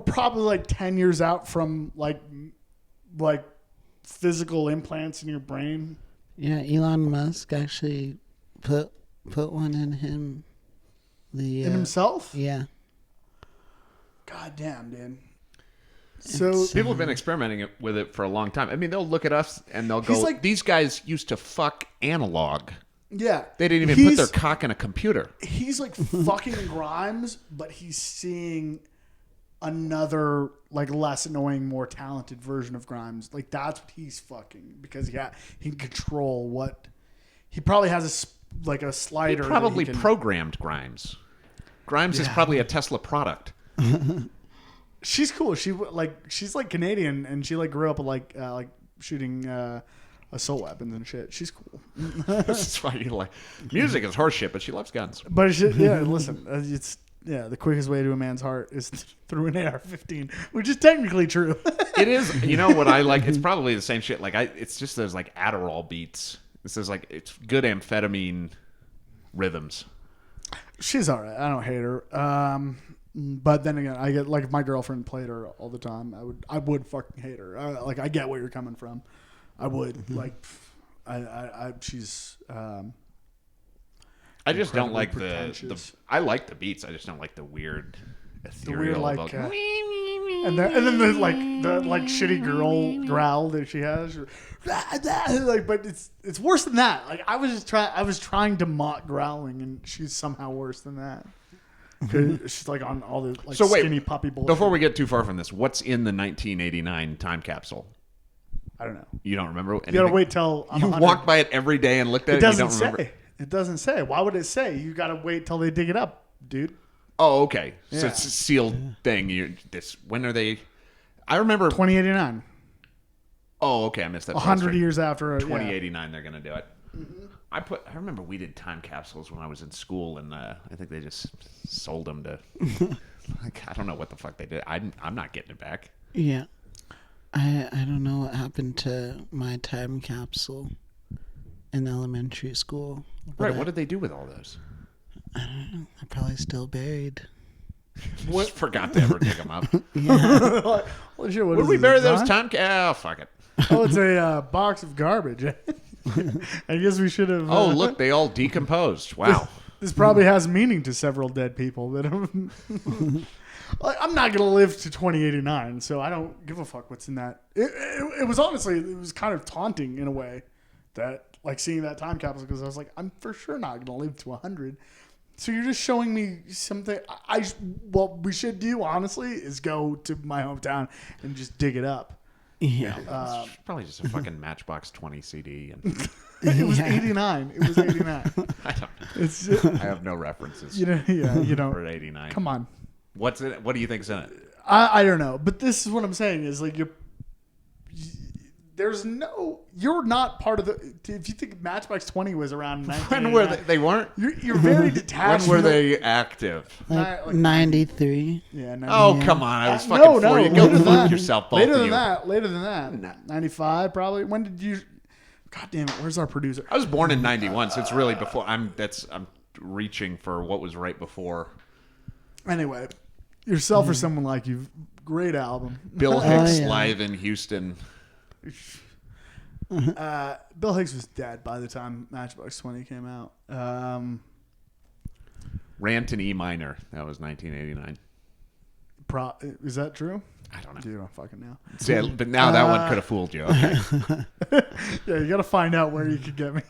A: probably like 10 years out from like physical implants in your brain.
C: Yeah, Elon Musk actually put one in him.
A: In himself?
C: Yeah.
A: God damn, dude. So
B: people have been experimenting with it for a long time. I mean, they'll look at us and they'll go,
A: like,
B: these guys used to fuck analog.
A: Yeah.
B: They didn't even put their cock in a computer.
A: He's like fucking Grimes, but he's seeing another like less annoying, more talented version of Grimes. Like, that's what he's fucking, because he can control what he probably has a slider.
B: He probably programmed Grimes. Grimes is probably a Tesla product.
A: She's cool. She's like Canadian, and she like grew up like shooting assault weapons and shit. She's cool.
B: That's why you like music is horseshit, but she loves guns.
A: But listen, it's the quickest way to a man's heart is through an AR-15, which is technically true.
B: It is. You know what I like? It's probably the same shit. Like it's just those like Adderall beats. This is like, it's good amphetamine rhythms.
A: She's all right. I don't hate her. But then again, I get like, if my girlfriend played her all the time, I would fucking hate her. Like, I get where you're coming from. I would she's.
B: I just don't like
A: pretentious.
B: I like the beats. I just don't like the weird ethereal.
A: And then the shitty girl growl that she has. Like, but it's worse than that. Like, I was trying to mock growling, and she's somehow worse than that. Cause she's like on all the like skinny puppy bullshit.
B: Before we get too far from this, what's in the 1989 time capsule?
A: I don't know.
B: You don't remember anything?
A: You gotta wait till I'm
B: you
A: 100.
B: walked by it every day and looked at it.
A: Doesn't
B: and you don't remember.
A: It doesn't say. Why would it say? You gotta wait till they dig it up, dude.
B: Oh, okay. So
A: Yeah.
B: it's a sealed thing. When are they? I remember
A: 2089.
B: Oh, okay. I missed that.
A: 100 years after
B: 2089, they're gonna do it. Mm-hmm. I remember we did time capsules when I was in school, and I think they just sold them to. Like, I don't know what the fuck they did. I'm not getting it back.
C: Yeah. I don't know what happened to my time capsule in elementary school.
B: Right. What did they do with all those?
C: I don't know. They're probably still buried.
B: Just forgot to ever dig them up.
C: Yeah.
A: Well, sure,
B: Where did we bury those time? Oh, fuck it.
A: Oh, it's a box of garbage. I guess we should have.
B: Oh, look, they all decomposed. Wow.
A: This probably has meaning to several dead people. That I'm not gonna live to 2089, so I don't give a fuck what's in that. It was honestly, it was kind of taunting in a way, that like seeing that time capsule, because I was like, I'm for sure not gonna live to 100. So you're just showing me something. What we should do, honestly, is go to my hometown and just dig it up.
C: Yeah.
B: It's probably just a fucking Matchbox 20 CD. And
A: It was 89. It was 89.
B: I don't know.
A: It's
B: I have no references.
A: you know.
B: For 89.
A: Come on.
B: What's in it? What do you think's in it?
A: I don't know, but this is what I'm saying is like you're not part of the. If you think Matchbox 20 was around 1989,
B: When were they weren't?
A: You're very detached.
B: When were
A: from
B: they active?
C: Like 93.
A: Yeah.
B: Oh,
C: Yeah.
B: come on. I was
A: No,
B: fucking
A: no,
B: 4. You
A: later
B: go
A: than
B: fuck
A: that.
B: yourself, both
A: Later
B: of
A: than
B: you.
A: that. Later than that. 95 probably. When did you? God damn it! Where's our producer?
B: I was born in 91, so it's really before. I'm reaching for what was right before.
A: Anyway, Yourself or Someone Like You. Great album.
B: Bill Hicks
C: yeah.
B: live in Houston.
A: Bill Hicks was dead by the time Matchbox 20 came out.
B: Rant in E minor. That was 1989.
A: Is that true?
B: I don't know.
A: You don't fucking know.
B: See, but now that one could have fooled you. Okay.
A: Yeah, you got to find out where you could get me.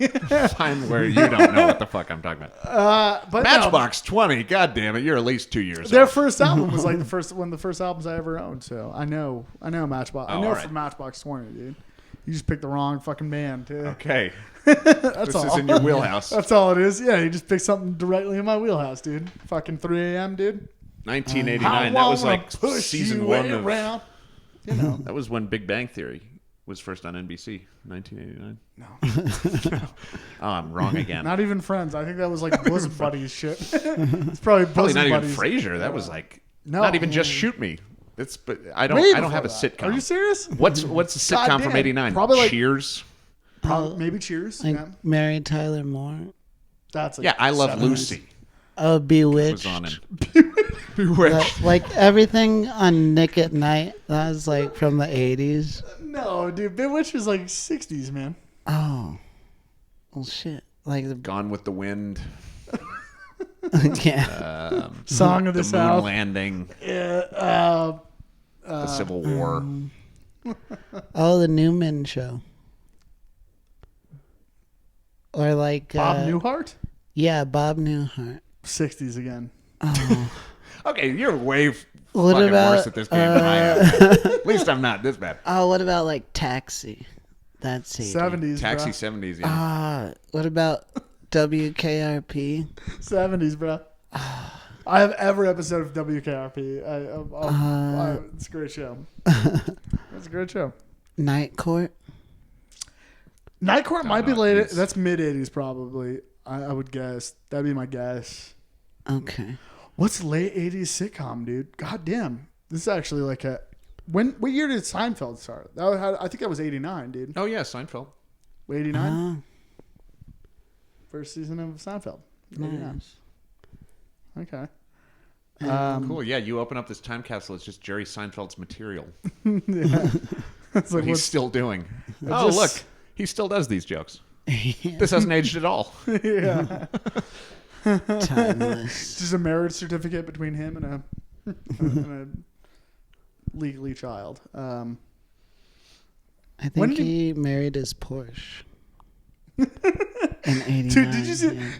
B: Find where you don't know what the fuck I'm talking about.
A: But
B: Matchbox 20. God damn it, you're at least 2 years
A: their
B: old.
A: first album was like one of the first albums I ever owned. So I know Matchbox. I know
B: alright.
A: from Matchbox 20, dude. You just picked the wrong fucking band, too.
B: Okay.
A: That's
B: This
A: all.
B: is in your wheelhouse.
A: That's all it is. Yeah, you just picked something directly in my wheelhouse, dude. Fucking 3 a.m., dude.
B: 1989. That was like season 1 of.
A: You know.
B: That was when Big Bang Theory was first on NBC, 1989.
A: No.
B: Oh, I'm wrong again.
A: Not even Friends. I think that was like Bosom Buddies shit. It's probably Bosom
B: Probably not even
A: Buddies.
B: Frasier. That was like
A: No.
B: not even Just Shoot Me. But I don't
A: Way
B: have a
A: before that.
B: sitcom.
A: Are you serious?
B: What's a sitcom
A: God
B: from
A: damn.
B: '89?
A: Probably like-
B: Cheers.
A: Maybe Cheers.
C: Like
A: Yeah.
C: Mary Tyler Moore.
A: That's like
B: Yeah, I Love
A: 70s.
B: Lucy
C: Oh, Bewitched.
B: was on it. Bewitched.
C: Like everything on Nick at Night. That was like from the 80s.
A: No, dude. Bewitched was like 60s, man.
C: Oh. Well, shit. Like the
B: Gone with the Wind.
C: yeah.
A: Song of
B: The
A: the
B: Moon
A: South.
B: Landing.
A: Yeah.
B: The Civil War.
C: Oh, the Newman Show. Or like
A: Bob Newhart.
C: Yeah, Bob Newhart.
A: 60s again.
C: Oh.
B: Okay, you're way
C: What
B: fucking
C: about,
B: worse at this game than I am. At least I'm not this bad.
C: Oh, what about like Taxi? That's 80.
A: 70s.
B: Taxi
A: bro.
B: 70s, yeah.
C: What about WKRP?
A: 70s, bro. I have every episode of WKRP. It's a great show. It's a great show.
C: Night Court?
A: Night Court might be
B: know.
A: late.
B: It's-
A: That's mid 80s probably. I would guess. That'd be my guess.
C: Okay.
A: What's late 80s sitcom, dude? God damn. This is actually like a. What year did Seinfeld start? I think that was 89, dude.
B: Oh, yeah, Seinfeld.
A: 89? First season of Seinfeld. 89.
C: Nice.
A: Okay.
B: Cool. Yeah, you open up this time capsule. It's just Jerry Seinfeld's material.
A: Yeah. It's
B: What
A: like,
B: he's
A: what's,
B: still doing. Oh,
A: just-
B: look. He still does these jokes. This hasn't aged at all.
A: yeah.
C: Timeless.
A: Just a marriage certificate between him and a legally child.
C: I
A: When
C: think
A: did-
C: he married his Porsche. In 89.
A: Dude, did you see?
C: yeah.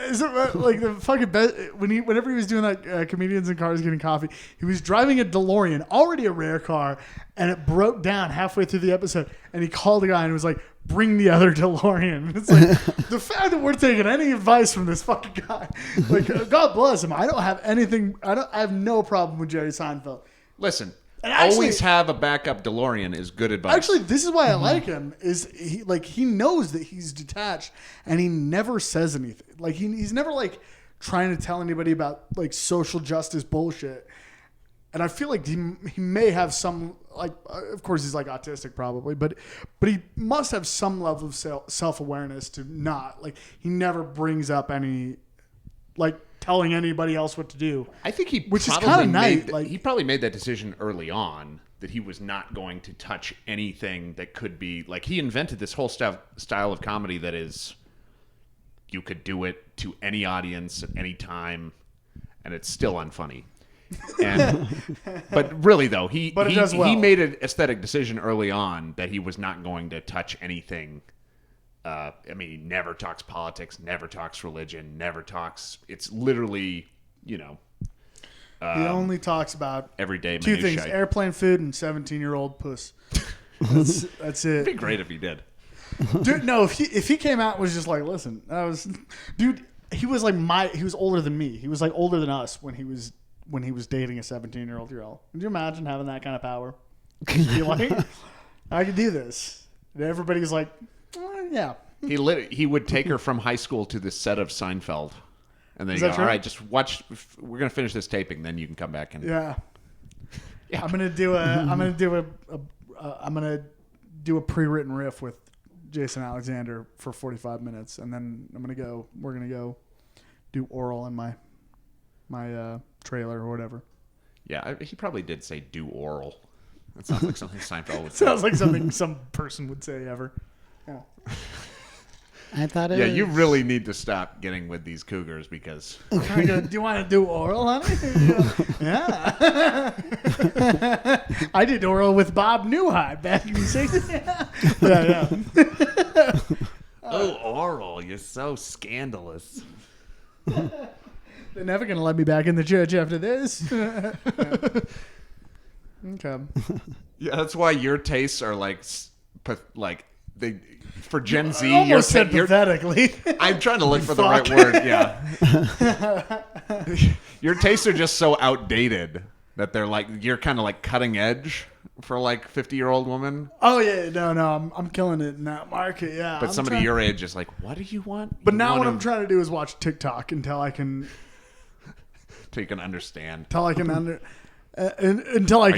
A: Is it like the fucking best? Whenever he was doing that comedians in cars getting coffee, he was driving a DeLorean, already a rare car, and it broke down halfway through the episode. And he called the guy and was like, "Bring the other DeLorean." It's like the fact that we're taking any advice from this fucking guy. Like, God bless him. I don't have anything. I have no problem with Jerry Seinfeld.
B: Listen,
A: And actually-
B: always have a backup DeLorean is good advice.
A: Actually, this is why I like him. Is he knows that he's detached, and he never says anything. Like he's never like trying to tell anybody about like social justice bullshit. And I feel like he may have some like of course he's like autistic probably, but he must have some level of self awareness to not like he never brings up any like telling anybody else what to do.
B: I think he
A: Which is
B: probably
A: kinda nice,
B: made,
A: like-
B: he probably made that decision early on that he was not going to touch anything that could be like he invented this whole style of comedy that is you could do it to any audience at any time and it's still unfunny. And but really though he
A: But it does well.
B: he made an aesthetic decision early on that he was not going to touch anything. I mean, he never talks politics, never talks religion, never talks. It's literally,
A: He only talks about
B: everyday
A: two
B: minutiae.
A: things: airplane food and 17-year-old puss. That's
B: It'd be
A: it.
B: great if he did.
A: Dude, no, if he came out and was just like, listen, dude, he was like he was older than me. He was like older than us when he was dating a 17-year-old girl. Could you imagine having that kind of power? Just be like, I could do this. And everybody's like, yeah.
B: He would take her from high school to the set of Seinfeld, and then
A: Is
B: he'd
A: that
B: go,
A: true?
B: "All right, just watch. We're gonna finish this taping, then you can come back and."
A: Yeah.
B: Yeah.
A: I'm gonna do a pre-written riff with Jason Alexander for 45 minutes, and then we're gonna go do oral in my trailer or whatever.
B: Yeah, he probably did say "do oral." That sounds like something Seinfeld would say.
A: Sounds like something some person would say ever. Yeah.
C: I thought it
B: Yeah,
C: was...
B: you really need to stop getting with these cougars because
A: I go, do you want to do oral, honey? Yeah. I did oral with Bob Newhart back in the 60s. Yeah.
B: oral, you're so scandalous.
A: They're never going to let me back in the church after this. Okay.
B: Yeah, that's why your tastes are like they for Gen Z.
A: I almost
B: your
A: said pathetically.
B: I'm trying to look for the right
A: fuck.
B: word. Yeah. Your tastes are just so outdated That they're like, you're kind of like cutting edge for like 50-year-old woman.
A: Oh yeah, no, I'm killing it in that market. Yeah,
B: But somebody your age is like, what do you want?
A: But
B: You
A: now
B: want
A: what I'm trying to do is watch TikTok until I can
B: understand.
A: until I can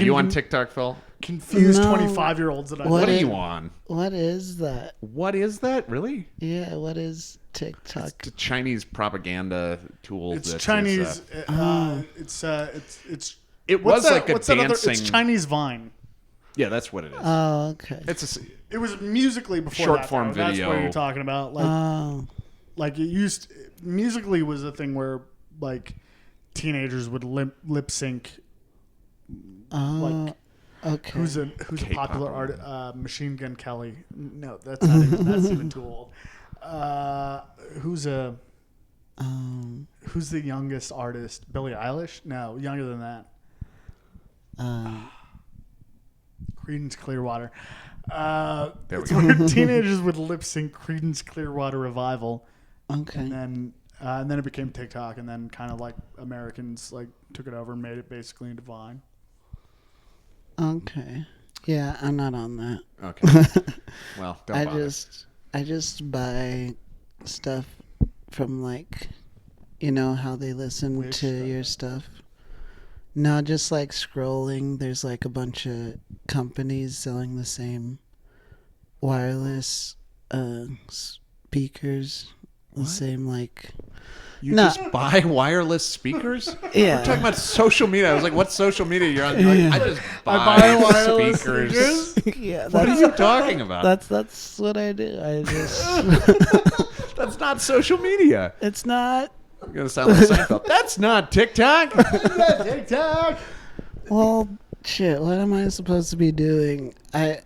B: Are you on TikTok, Phil?
A: confuse
C: No.
A: 25-year-olds that I
B: What
A: know.
B: are you on?
C: What is that?
B: What is that? Really?
C: Yeah, what is TikTok?
B: It's a Chinese propaganda tool.
A: It's
B: that
A: Chinese.
B: Is,
A: It's.
B: it
A: What's
B: was
A: that,
B: like a
A: what's that other?
B: dancing.
A: It's Chinese Vine.
B: Yeah, that's what it is.
C: Oh, okay.
B: It's
A: It was musically before
B: Short
A: that,
B: form
A: though. That's what
B: video.
A: you're talking about. Like,
C: Oh,
A: like it used. Musically was a thing where like teenagers would lip sync.
C: oh, okay.
A: Who's a
B: K-pop
A: popular
B: or
A: artist? Machine Gun Kelly. No, that's not even, that's even too old. Who's the youngest artist? Billie Eilish? No, younger than that. Creedence Clearwater.
B: There we
A: It's
B: go.
A: where teenagers would lip sync Creedence Clearwater Revival,
C: Okay.
A: and then it became TikTok, and then kind of like Americans like took it over and made it basically into Vine.
C: Okay. Yeah, I'm not on that.
B: Okay. Well, don't bother.
C: I just buy stuff from like, how they listen
A: Wish
C: to
A: stuff.
C: your stuff. No, just like scrolling. There's like a bunch of companies selling the same wireless speakers. The same like.
B: You
C: No.
B: just buy wireless speakers?
C: Yeah.
B: We're talking about social media. I was like, what social media you're on? You're like, I just buy,
A: buy wireless
B: speakers.
A: speakers.
C: Yeah,
B: What are you talking about?
C: that's what I do. I just
B: That's not social media.
C: it's not.
B: You're going to sound like Seinfeld. That's not TikTok.
A: TikTok.
C: Well, shit. What am I supposed to be doing? I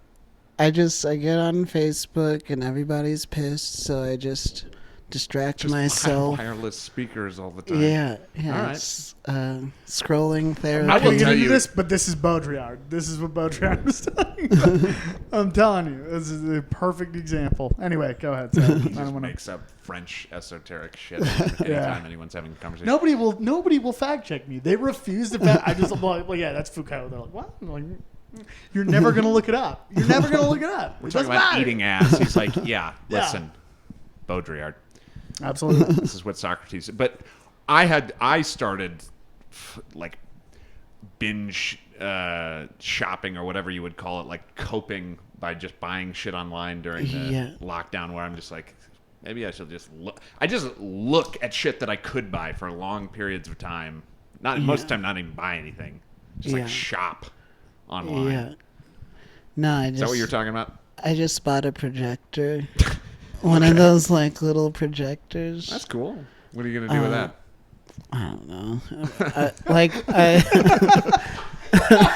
C: get on Facebook and everybody's pissed, so I just distract
B: Just
C: myself.
B: buy wireless speakers all the time.
C: Yeah.
B: All right.
C: It's, scrolling therapy.
B: I
A: I
B: will
A: will
B: tell
A: get
B: you-
A: into this, but this is Baudrillard. This is what Baudrillard is talking about. I'm telling you, this is a perfect example. Anyway, go ahead. Sam. I
B: Just
A: don't want to.
B: makes up French esoteric shit anytime anyone's having a conversation.
A: Nobody will fact check me. They refuse to fact. I just I'm like, well, yeah, that's Foucault. They're like, what? I'm like, you're never gonna look it up. You're never gonna look it up.
B: We're
A: It
B: talking
A: doesn't
B: about
A: matter.
B: eating ass. He's like, yeah,
A: Yeah.
B: listen, Baudrillard.
A: Absolutely.
B: This is what Socrates said. But I started like binge shopping or whatever you would call it, like coping by just buying shit online during the
C: Yeah.
B: lockdown, where I'm just like, maybe I should just look. I just look at shit that I could buy for long periods of time. Most of the time, not even buy anything. Just
C: Yeah.
B: like shop online.
C: Yeah. No,
B: Is that what you're talking about?
C: I just bought a projector. One of those like little projectors.
B: That's cool. What are you gonna do with that?
C: I don't know.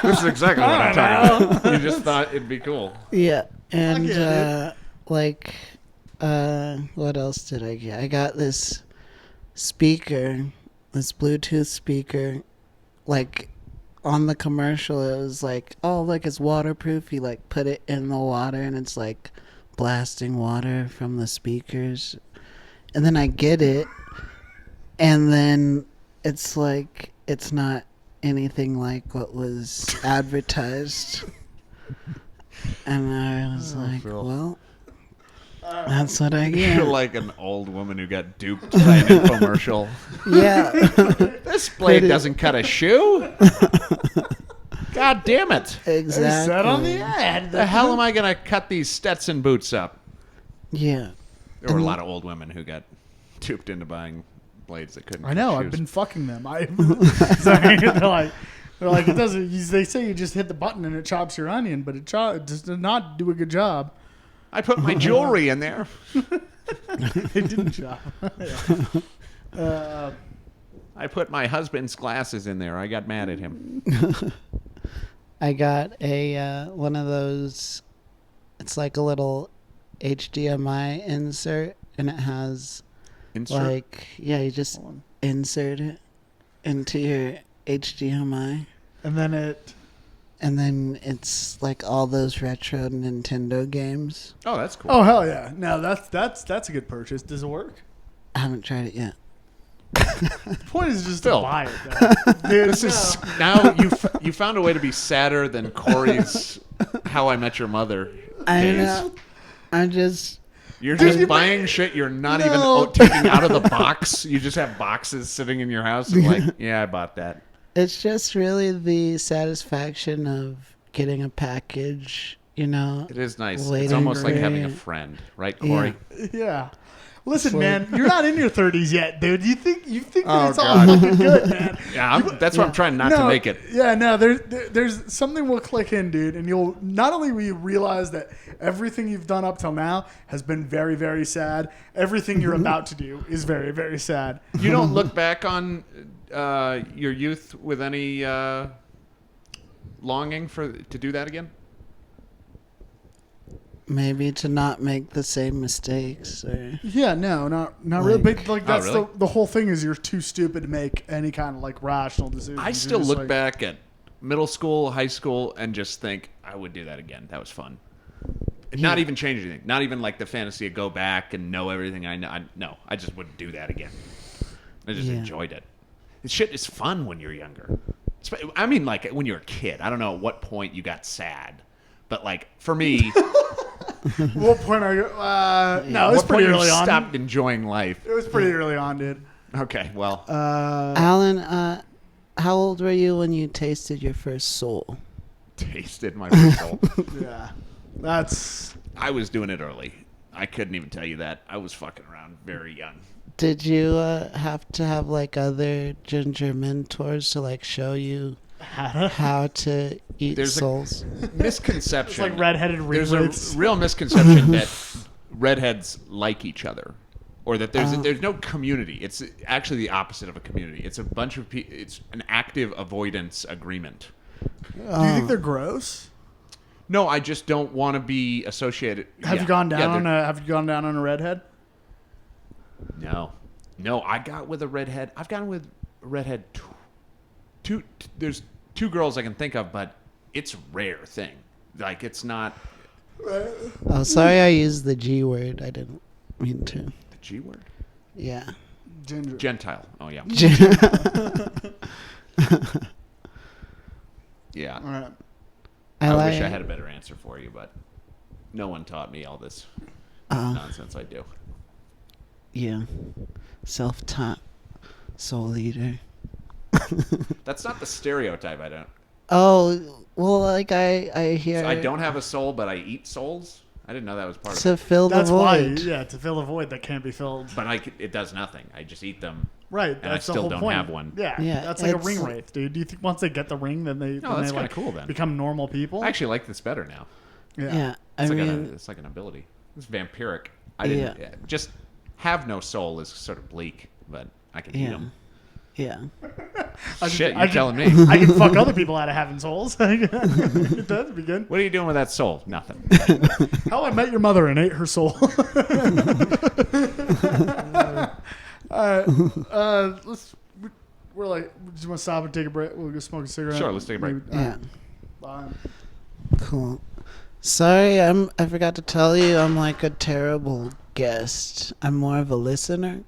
B: This is exactly what I'm talking about. You just thought it'd be cool.
C: Yeah, and
A: get
C: what else did I get? I got this speaker, this Bluetooth speaker. Like on the commercial, it was like, oh look, it's waterproof. You like put it in the water, and it's like blasting water from the speakers. And then I get it, and then it's like it's not anything like what was advertised. And I was like,
B: Phil.
C: well, that's what I
B: You're
C: get.
B: like an old woman who got duped by an infomercial.
C: Yeah.
B: This blade doesn't cut a shoe. God damn it.
C: Exactly.
A: Said on the ad.
B: The hell am I going to cut these Stetson boots up?
C: Yeah.
B: There were a lot of old women who got duped into buying blades that couldn't
A: I know.
B: cut
A: I've
B: shoes.
A: been fucking them. They're like it doesn't. They say you just hit the button and it chops your onion, but it does not do a good job.
B: I put my jewelry in there.
A: It didn't chop.
B: I put my husband's glasses in there. I got mad at him.
C: I got a one of those. It's like a little HDMI insert, and it has
B: Insert.
C: like you just
A: Hold on.
C: insert it into your HDMI,
A: And then it.
C: and then it's like all those retro Nintendo games.
B: Oh, that's cool.
A: Oh hell yeah! No, that's a good purchase. Does it work?
C: I haven't tried it yet.
A: The point is just
B: Phil.
A: to buy it. Though. Dude,
B: This is now you found a way to be sadder than Corey's How I Met Your Mother
C: I
B: days.
C: know. I'm just.
B: You're just buying shit you're not even taking out of the box. You just have boxes sitting in your house and like, yeah, I bought that.
C: It's just really the satisfaction of getting a package, you know.
B: It is nice. It's
C: waiting
B: almost like
C: for
B: having a
C: it.
B: friend, right, Corey?
A: Yeah. Listen,
C: It's
A: man, you're not in your 30s yet, dude. You think
B: Oh,
A: that it's all
B: God.
A: fucking good, man.
B: Yeah, that's why I'm trying not to make it.
A: Yeah, no, there's something will click in, dude, and you'll not only will you realize that everything you've done up till now has been very, very sad. Everything you're about to do is very, very sad.
B: You don't look back on your youth with any longing to do that again?
C: Maybe to not make the same mistakes or.
A: Yeah, no, not really. But like that's
B: really?
A: the whole thing is you're too stupid to make any kind of like rational decision.
B: I still look back at middle school, high school, and just think I would do that again. That was fun. Not even change anything. Not even like the fantasy of go back and know everything I know. No, I just wouldn't do that again. I just enjoyed it. This shit is fun when you're younger. I mean, like when you're a kid. I don't know at what point you got sad, but like for me,
A: What point are you? No, it was
B: what
A: pretty
B: point
A: early
B: you
A: on.
B: stopped enjoying life.
A: It was pretty early on, dude.
B: Okay, well,
C: Alan, how old were you when you tasted your first soul?
B: tasted my result.
A: Yeah, that's.
B: I was doing it early. I couldn't even tell you that. I was fucking around very young.
C: Did you have to have like other ginger mentors to like show you how to eat
B: There's a-
C: souls?
B: Misconception.
A: It's like redheaded
B: There's
A: ringlets.
B: a real misconception that redheads like each other, or that there's no community. It's actually the opposite of a community. It's a bunch of people. It's an active avoidance agreement.
A: Do you think they're gross?
B: No, I just don't want to be associated.
A: Have you gone down on a redhead?
B: No. I got with a redhead. I've gotten with a redhead. There's two girls I can think of, but it's a rare thing. Like it's not
C: Oh, sorry, I used the G word. I didn't mean to.
B: the G word.
C: Yeah.
A: Ginger.
B: Gentile. Oh yeah. Yeah.
A: All right.
B: I wish I had a better answer for you, but no one taught me all this nonsense I do.
C: Yeah. Self-taught soul eater.
B: That's not the stereotype. I don't.
C: Oh, well, like I hear.
B: So I don't have a soul, but I eat souls. I didn't know that was part of
C: to
B: it.
C: fill the
A: That's why,
C: void.
A: yeah, to fill a void that can't be filled.
B: But it does nothing. I just eat them.
A: Right.
B: And I
A: That's the
B: still
A: whole
B: don't
A: point.
B: have one.
A: Yeah.
C: Yeah,
A: That's like a
C: it's-
A: ring wraith, dude. Do you think once they get the ring, then they,
B: No,
A: then
B: that's
A: they
B: kinda
A: like
B: cool then.
A: become normal people?
B: I actually like this better now.
C: Yeah, I
B: It's,
C: mean,
B: it's like an ability. It's vampiric. I didn't just have no soul is sort of bleak, but I can eat
C: yeah,
B: them.
C: yeah.
B: Shit,
A: I
B: you're
A: can-
B: telling me.
A: I can fuck other people out of having souls. That'd be good.
B: What are you doing with that soul? Nothing.
A: How I Met Your Mother and ate her soul. We're like, just want to stop and take a break. We'll go smoke a cigarette.
B: Sure, let's take a break.
C: Yeah.
A: Bye.
C: Cool. Sorry, I forgot to tell you I'm like a terrible guest. I'm more of a listener.